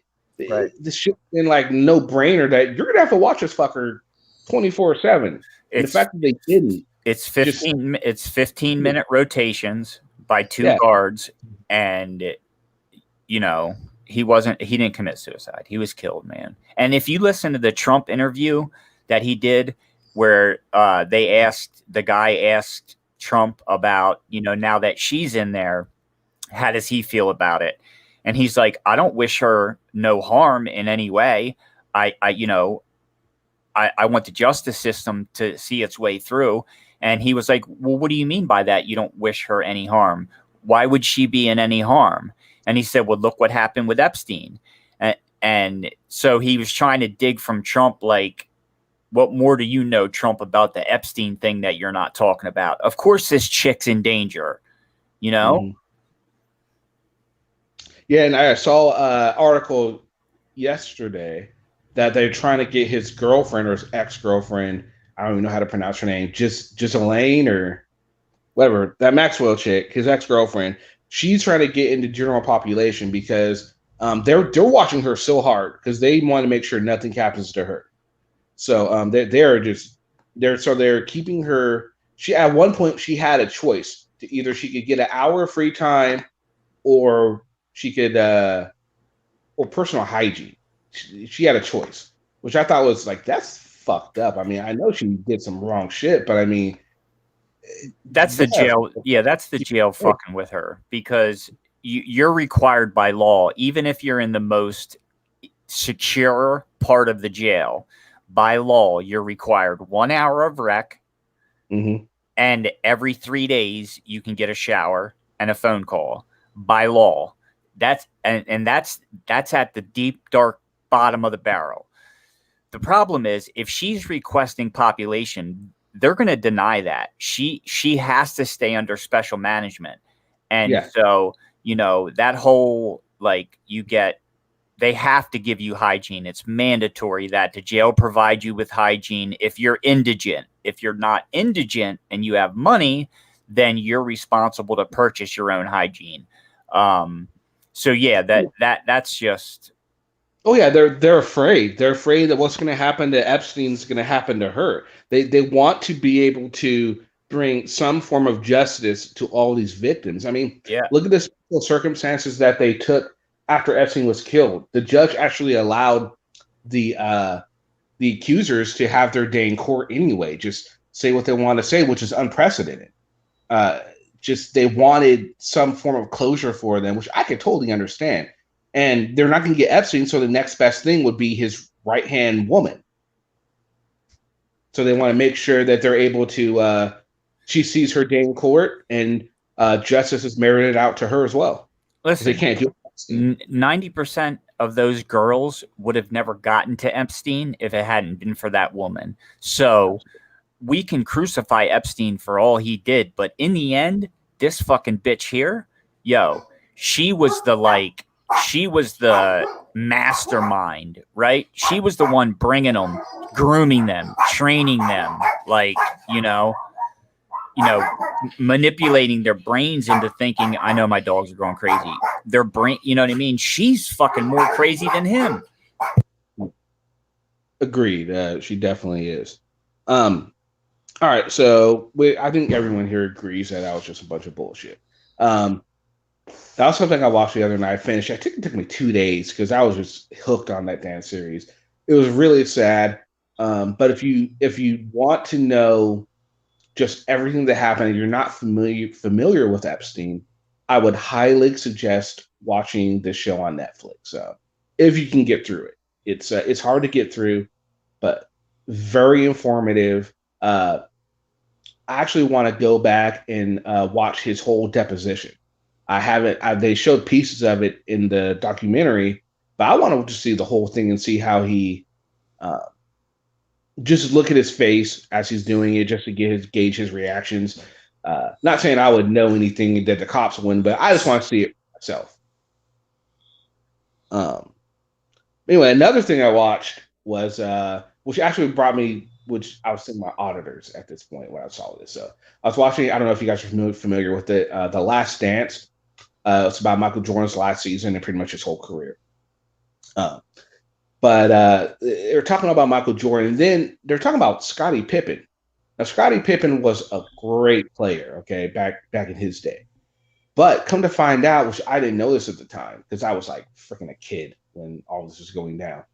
Right. This should have been like no brainer that you're gonna have to watch this fucker 24/7. And the fact that they didn't. It's 15-minute rotations by two guards, and he didn't commit suicide. He was killed, man. And if you listen to the Trump interview that he did, where the guy asked Trump about, now that she's in there, how does he feel about it? And he's like, I don't wish her no harm in any way. I want the justice system to see its way through. And he was like, well, what do you mean by that? You don't wish her any harm. Why would she be in any harm? And he said, well, look what happened with Epstein. And so he was trying to dig from Trump, like, what more do you know, Trump, about the Epstein thing that you're not talking about? Of course, this chick's in danger, Mm-hmm. Yeah, and I saw an article yesterday that they're trying to get his girlfriend or his ex-girlfriend, I don't even know how to pronounce her name, just Elaine or whatever, that Maxwell chick, his ex-girlfriend, she's trying to get into general population because they're watching her so hard because they want to make sure nothing happens to her. So they're keeping her. At one point she had a choice to either she could get an hour of free time or she could or personal hygiene. She had a choice, which I thought was like, that's fucked up. I mean, I know she did some wrong shit, but I mean, that's the jail. Yeah, that's the jail fucking with her because you're required by law, even if you're in the most secure part of the jail, by law, you're required 1 hour of rec. Mm-hmm. And every 3 days you can get a shower and a phone call by law. That's at the deep, dark bottom of the barrel. The problem is if she's requesting population, they're going to deny that. She has to stay under special management. And so, that whole, like, they have to give you hygiene. It's mandatory that the jail provide you with hygiene if you're indigent. If you're not indigent and you have money, then you're responsible to purchase your own hygiene. So yeah, that's just. Oh yeah, they're afraid. They're afraid that what's going to happen to Epstein is going to happen to her. They want to be able to bring some form of justice to all these victims. I mean, look at the circumstances that they took after Epstein was killed. The judge actually allowed the accusers to have their day in court anyway, just say what they want to say, which is unprecedented. Just they wanted some form of closure for them, which I could totally understand. And they're not going to get Epstein, so the next best thing would be his right-hand woman. So they want to make sure that they're able to, she sees her day in court, and justice is merited out to her as well. Listen, they can't do 90% of those girls would have never gotten to Epstein if it hadn't been for that woman. So we can crucify Epstein for all he did, but in the end, this fucking bitch here, she was the mastermind, right? She was the one bringing them, grooming them, training them, manipulating their brains into thinking, I know my dogs are going crazy. Their brain, you know what I mean? She's fucking more crazy than him. Agreed. She definitely is. All right, so I think everyone here agrees that was just a bunch of bullshit. That was something I watched the other night. I finished. It took me 2 days because I was just hooked on that damn series. It was really sad. But if you want to know just everything that happened and you're not familiar with Epstein, I would highly suggest watching this show on Netflix. If you can get through it, it's hard to get through, but very informative. I actually want to go back and watch his whole deposition. I haven't. They showed pieces of it in the documentary, but I want to see the whole thing and see how he uh, just look at his face as he's doing it, just to gauge his reactions. Not saying I would know anything that the cops wouldn't, but I just want to see it myself. Um, Anyway, another thing I watched was which actually brought me, which I was thinking my auditors at this point when I saw this. So I was watching. I don't know if you guys are familiar with it. The Last Dance. It's about Michael Jordan's last season and pretty much his whole career. Uh, but they're talking about Michael Jordan, and then they're talking about Scottie Pippen. Now, Scottie Pippen was a great player, okay, back in his day. But come to find out, which I didn't know this at the time, because I was like freaking a kid when all this was going down.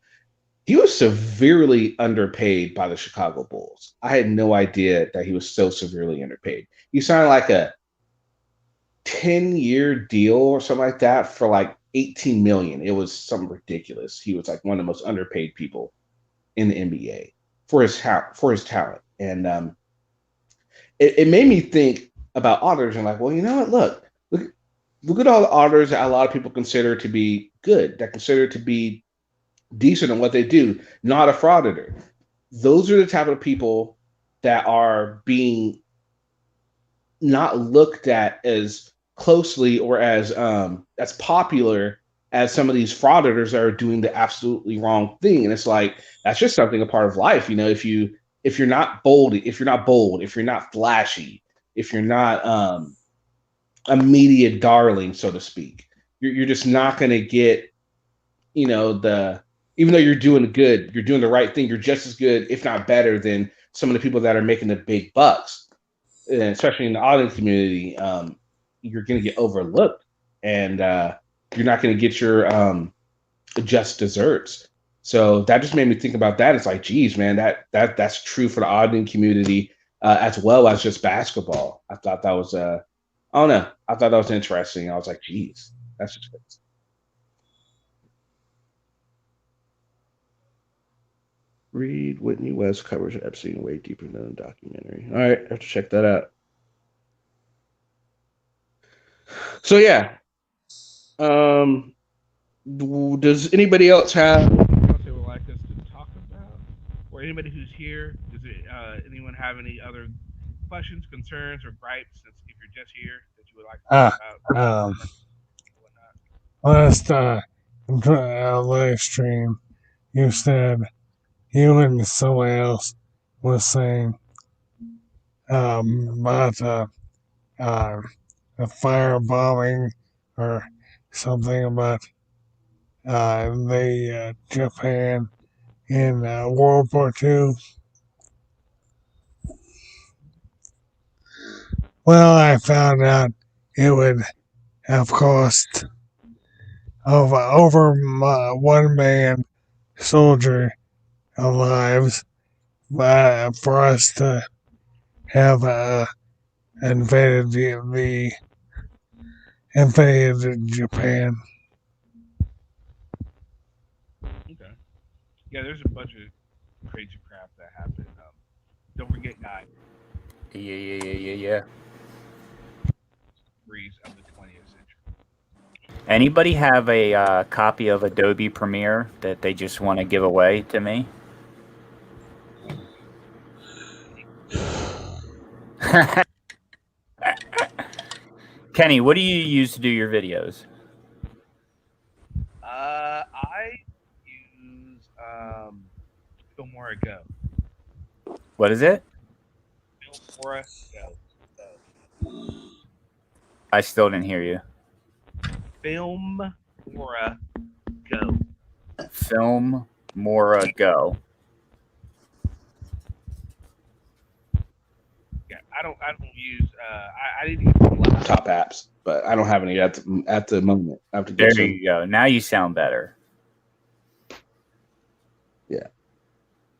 He was severely underpaid by the Chicago Bulls. I had no idea that he was so severely underpaid. He signed like a 10-year deal or something like that for like 18 million. It was something ridiculous. He was like one of the most underpaid people in the NBA for his talent. And it made me think about auditors and like, well, you know what? Look at all the auditors that a lot of people consider to be good, that consider to be decent in what they do, not a frauditor. Those are the type of people that are being not looked at as closely or as popular as some of these frauditors that are doing the absolutely wrong thing. And it's like that's just something a part of life, you know. If you're not bold, if you're not flashy, if you're not a media darling, so to speak, you're just not going to get, you know, even though you're doing good, you're doing the right thing, you're just as good, if not better, than some of the people that are making the big bucks. And especially in the audience community, you're going to get overlooked, and you're not going to get your just desserts. So that just made me think about that. It's like, geez, man, that's true for the audience community as well as just basketball. I thought that was I don't know. I thought that was interesting. I was like, geez, that's just crazy. Read Whitney West covers Epstein way deeper than the documentary. All right, I have to check that out. So yeah, does anybody else have else they would like us to talk about, or anybody who's here? Does anyone have any other questions, concerns, or gripes? Since if you're just here, that you would like to talk about? Last live stream, you said you and someone else was saying about a firebombing or something about the Japan in World War II. Well, I found out it would have cost over 1 million soldier lives for us to have invaded invaded Japan. Okay. Yeah, there's a bunch of crazy crap that happened. Don't forget, guys. Yeah. Breeze of the 20th century. Anybody have a copy of Adobe Premiere that they just want to give away to me? Kenny, what do you use to do your videos? I use Filmora Go. What is it? Filmora Go. I still didn't hear you. Filmora Go. Filmora Go. Yeah, I don't use. I didn't use laptop apps, but I don't have any at the moment. I have to get There you go. Now you sound better. Yeah,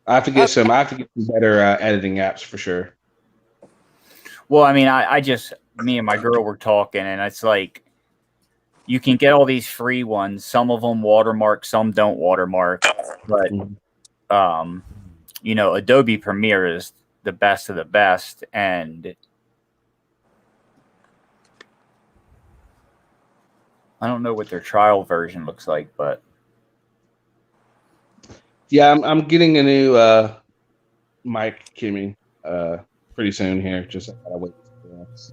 I have to get some. I have to get some better editing apps for sure. Well, I mean, I just, me and my girl were talking, and it's like, you can get all these free ones. Some of them watermark, some don't watermark. But, you know, Adobe Premiere is the best of the best. And I don't know what their trial version looks like, but. Yeah, I'm getting a new mic, Kimmy, pretty soon here. Just gotta wait.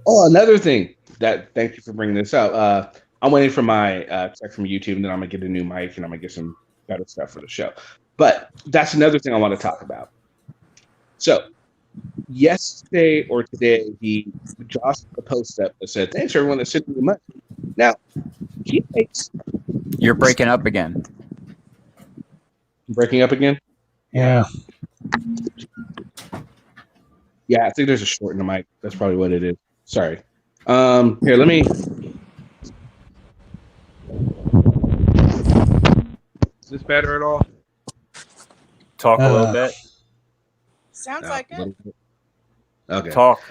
Oh, another thing thank you for bringing this up. I'm waiting for my check from YouTube, and then I'm gonna get a new mic, and I'm gonna get some better stuff for the show. But that's another thing I want to talk about. So yesterday or today, Josh put a post up that said, "Thanks everyone that sent me money." Now he makes. You're breaking up again. Breaking up again? Yeah. Yeah, I think there's a short in the mic. That's probably what it is. Sorry. Here, let me. Is this better at all? Talk a little bit. Sounds No, like a it. little bit. Okay. Talk.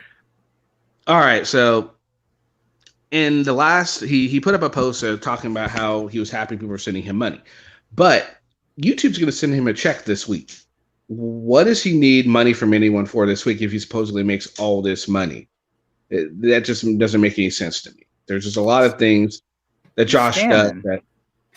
All right. So, in the last, he put up a post talking about how he was happy people were sending him money, but YouTube's going to send him a check this week. What does he need money from anyone for this week if he supposedly makes all this money? That just doesn't make any sense to me. There's just a lot of things that Josh does that,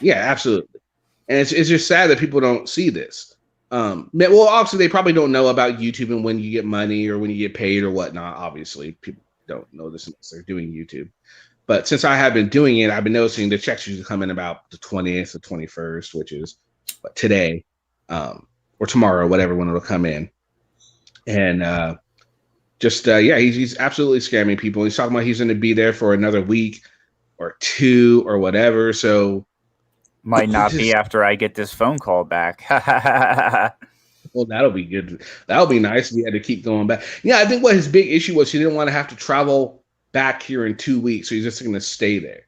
yeah, absolutely. And it's just sad that people don't see this. Well, obviously they probably don't know about YouTube and when you get money or when you get paid or whatnot. Obviously, people don't know this unless they're doing YouTube. But since I have been doing it, I've been noticing the checks usually come in about the 20th or 21st, which is today, or tomorrow, whatever, when it'll come in. And yeah, he's absolutely scamming people. He's talking about he's going to be there for another week or two or whatever. So might not be after I get this phone call back. Well, that'll be good. That'll be nice. We had to keep going back. Yeah, I think what his big issue was, he didn't want to have to travel back here in 2 weeks, so he's just going to stay there.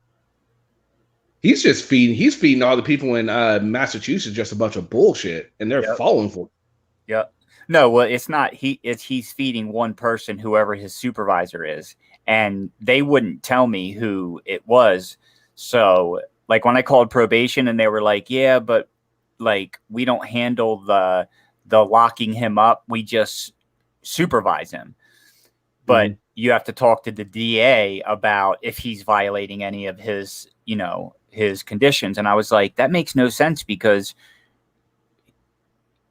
He's feeding all the people in Massachusetts just a bunch of bullshit, and they're falling for it. Yep. No, well, it's not. He's feeding one person, whoever his supervisor is, and they wouldn't tell me who it was. So, like when I called probation, and they were like, "Yeah, but like we don't handle the locking him up. We just supervise him." But you have to talk to the DA about if he's violating any of his, his conditions. And I was like, that makes no sense, because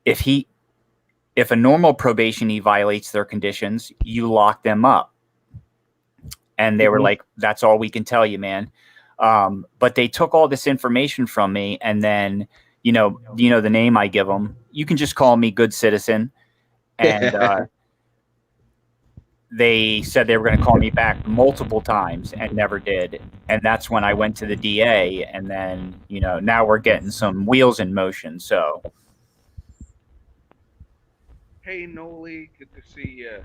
if a normal probationee violates their conditions, you lock them up. And they were like, that's all we can tell you, man. But they took all this information from me, and then, the name I give them, you can just call me Good Citizen. And they said they were going to call me back multiple times and never did. And that's when I went to the DA, and then, now we're getting some wheels in motion. So. Hey, Noli, good to see you.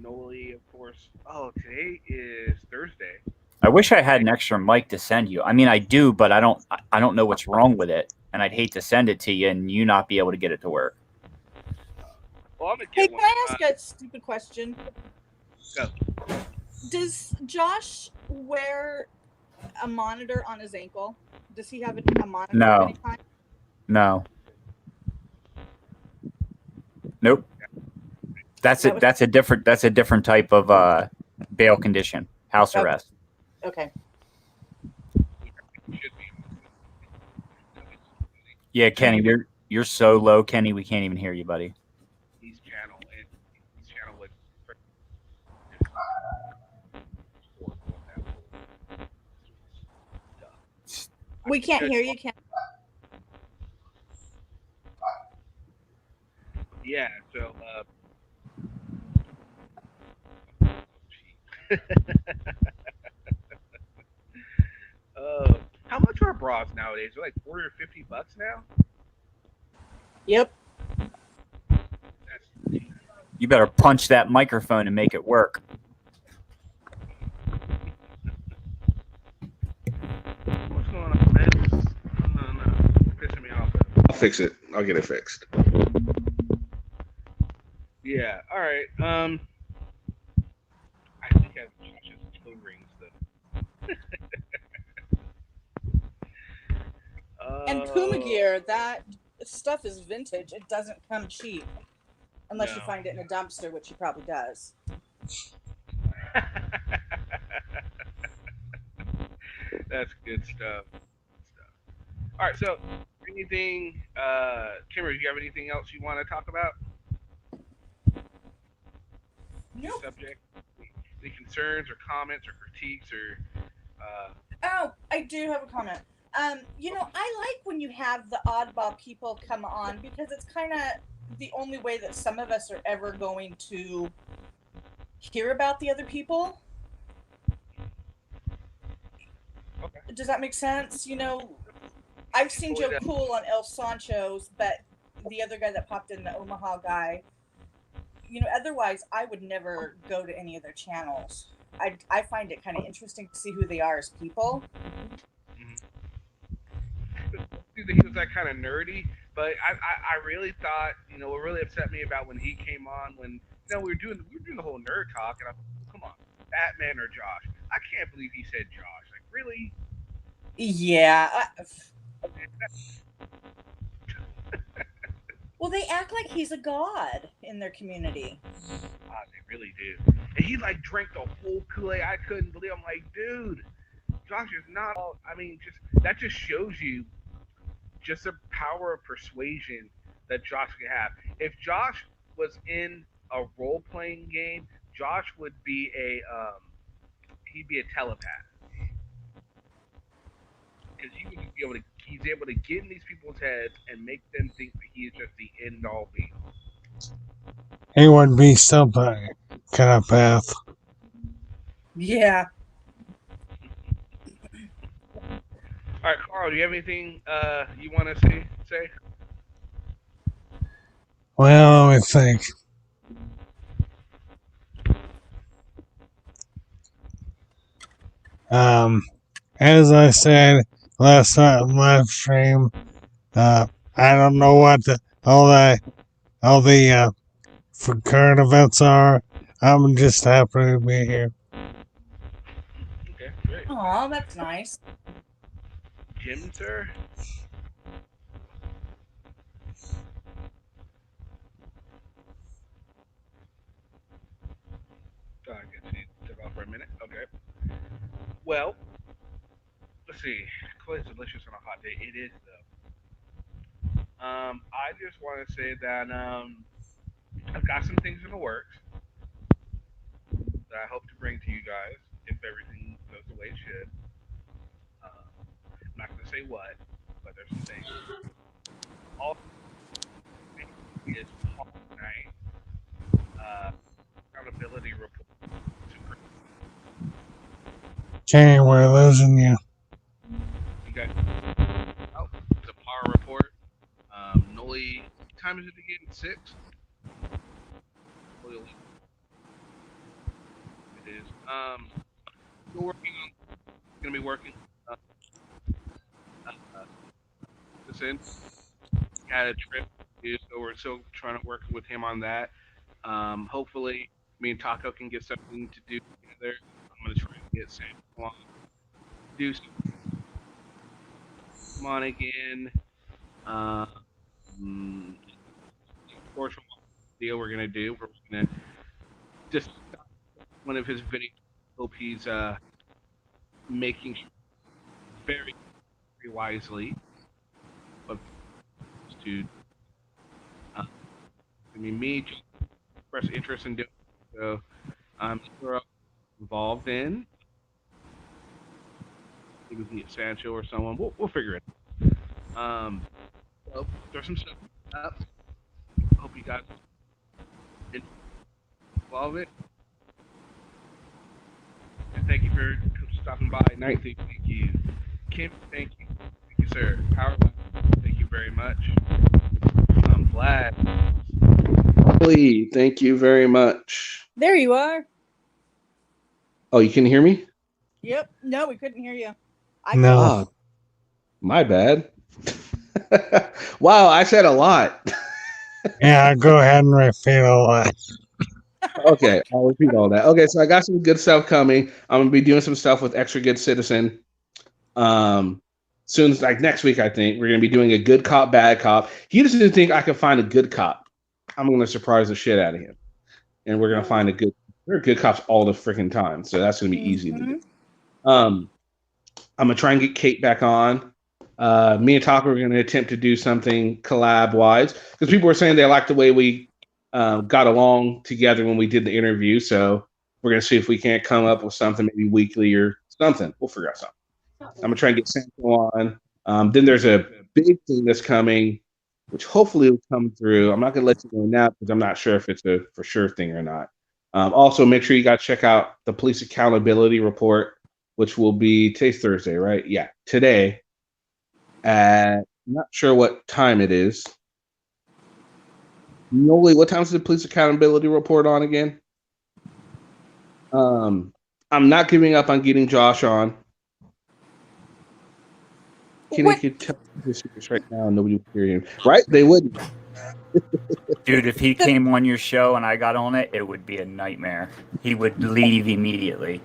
Noli, of course. Oh, today is Thursday. I wish I had an extra mic to send you. I mean, I do, but I don't know what's wrong with it. And I'd hate to send it to you and you not be able to get it to work. Well, hey, can I ask a stupid question? Go. Does Josh wear a monitor on his ankle? Does he have a monitor? No. Of any kind? No. Nope. That's a different type of bail condition, house arrest. Okay. Yeah, Kenny, you're so low, Kenny. We can't even hear you, buddy. We can't hear you, Ken. Yeah, so how much are bras nowadays? They're like $40 or $50 now? Yep. You better punch that microphone and make it work. What's going on, man? No. Pissing me off. I'll fix it. I'll get it fixed. Yeah. All right. I think I have Josh's toe rings though. And Puma Oh gear, that stuff is vintage. It doesn't come cheap unless you no. find it in a dumpster, which he probably does. That's good stuff. All right. So, anything, Kimber? Do you have anything else you want to talk about? This Nope. subject? Any concerns or comments or critiques or? Oh, I do have a comment. I like when you have the oddball people come on because it's kind of the only way that some of us are ever going to hear about the other people. Okay. Does that make sense? I've seen Totally Joe does. Cool on El Sancho's, but the other guy that popped in, the Omaha guy, otherwise I would never go to any of their channels. I find it kind of interesting to see who they are as people. He was that kind of nerdy, but I really thought, what really upset me about when he came on, when we were doing the whole nerd talk, and I'm like, come on, Batman or Josh? I can't believe he said Josh. Like, really? Yeah. Well, they act like he's a god in their community. They really do. And he like drank the whole Kool-Aid. I couldn't believe. I'm like, dude, Josh is not all. I mean, just that just shows you just the power of persuasion that Josh can have. If Josh was in a role playing game, Josh would be he'd be a telepath because he's able to get in these people's heads and make them think that he is just the end all be all. He would be some kind of path. Yeah. All right, Carl, do you have anything you want to say? Well, let me think. As I said last night on live stream, I don't know what all the for current events are. I'm just happy to be here. Okay, great. Oh, that's nice. Jim, sir? I guess he took off for a minute. Okay. Well, let's see. Quite delicious on a hot day. It is, though. I just want to say that I've got some things in the works that I hope to bring to you guys if everything goes the way it should. I'm not going to say what, but there's some things. Also, is Paul Knight accountability report. Super. Okay, we're losing you. Okay. Oh, it's a power report. Noli, what time is it again? 6? It is. We're working on. Gonna be working. This in. Had a trip, so we're still trying to work with him on that. Hopefully, me and Taco can get something to do together. I'm gonna try and get Sam on. Do some on again. Of course, deal we're gonna do. We're gonna just one of his videos. Hope he's making very, very wisely, but to me express interest in doing so. I'm sure involved in. It would be a Sancho or someone. We'll figure it. So there's some stuff up. Hope you guys involve it. And thank you for stopping by. Night, thank you. Kim, thank you. Thank you, sir. Howard, thank you very much. I'm glad. Lee, thank you very much. There you are. Oh, you can hear me? Yep. No, we couldn't hear you. No. My bad. Wow, I said a lot. Yeah, go ahead and repeat all that. Okay, I'll repeat all that. Okay, so I got some good stuff coming. I'm gonna be doing some stuff with Extra Good Citizen. Soon as like next week, I think we're gonna be doing a good cop, bad cop. He doesn't think I can find a good cop. I'm gonna surprise the shit out of him, and we're gonna find a good. There are good cops all the freaking time, so that's gonna be easy to do. I'm gonna try and get Kate back on. Me and Taka are gonna attempt to do something collab wise because people were saying they liked the way we got along together when we did the interview. So we're gonna see if we can't come up with something maybe weekly or something. We'll figure out something. I'm gonna try and get Sancho on. Then there's a big thing that's coming, which hopefully will come through. I'm not gonna let you know now because I'm not sure if it's a for sure thing or not. Also, make sure you guys check out the police accountability report, which will be today's Thursday, right? Yeah, today. At not sure what time it is. Noli, what time is the police accountability report on again? I'm not giving up on getting Josh on. Kenny could tell this right now, and nobody would hear him. Right? They wouldn't. Dude, if he came on your show and I got on it, it would be a nightmare. He would leave immediately.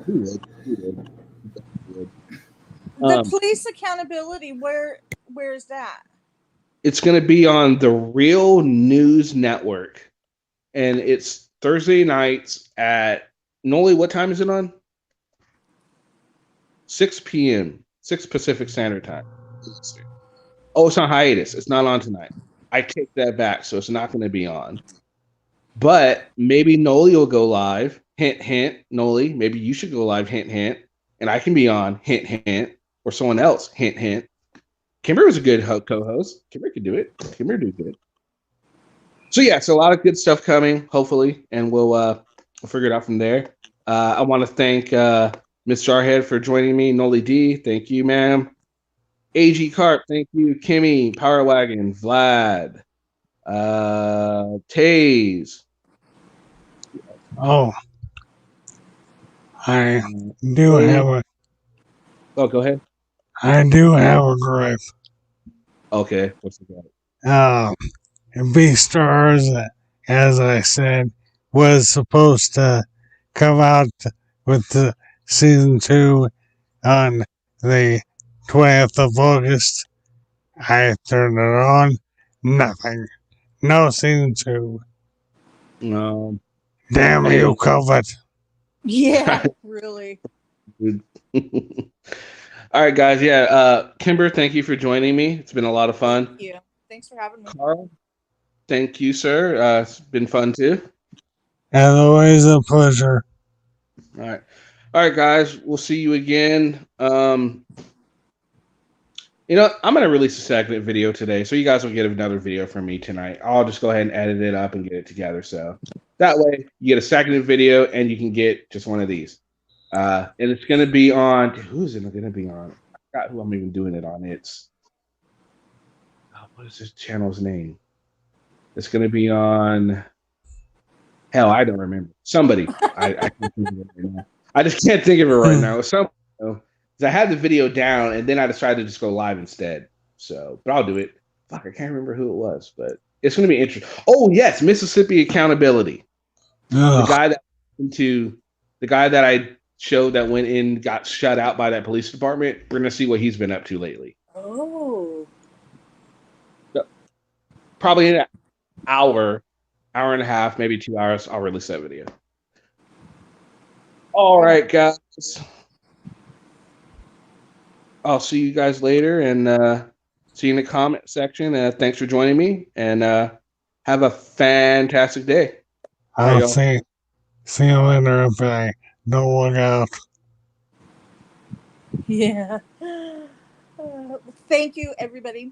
He would. He would. The police accountability, where's that? It's going to be on the Real News Network, and it's Thursday nights at Noli. What time is it on? 6 p.m. 6 Pacific Standard Time. Oh, it's on hiatus. It's not on tonight. I take that back, so it's not going to be on. But maybe Noli will go live. Hint, hint. Noli, maybe you should go live. Hint, hint. And I can be on. Hint, hint. Or someone else. Hint, hint. Kimber was a good co-host. Kimber could do it. Kimber do good. So yeah, so a lot of good stuff coming, hopefully, and we'll figure it out from there. I want to thank Miss Jarhead for joining me. Noli D, thank you, ma'am. AG Carp, thank you. Kimmy, Power Wagon, Vlad, Taze. Oh, I do have a. Oh, go ahead. I do have a gripe. Okay, what's it got? Beastars, as I said, was supposed to come out with the season 2 on the 20th of August. I turned it on. Nothing. No season 2. No. Damn you, COVID. Yeah, really. All right, guys. Yeah, Kimber, thank you for joining me. It's been a lot of fun. Thank you. Thanks for having me. Carl, thank you, sir. It's been fun too. As always, a pleasure. All right, guys. We'll see you again. I'm gonna release a segment video today, so you guys will get another video from me tonight. I'll just go ahead and edit it up and get it together, so that way you get a segment video and you can get just one of these. And it's gonna be on. Who's it gonna be on? I forgot who I'm even doing it on. It's what is this channel's name? It's gonna be on. Hell, I don't remember. Somebody. I can't think of it right now. I just can't think of it right now. I had the video down and then I decided to just go live instead. So, but I'll do it. Fuck, I can't remember who it was, but it's going to be interesting. Oh yes, Mississippi Accountability. The guy that I showed that went in got shut out by that police department. We're going to see what he's been up to lately. Oh. So, probably an hour and a half, maybe 2 hours. I'll release that video. All right, guys. I'll see you guys later and see you in the comment section. Thanks for joining me and have a fantastic day. I'll see you later if I don't look out. Yeah. Thank you, everybody.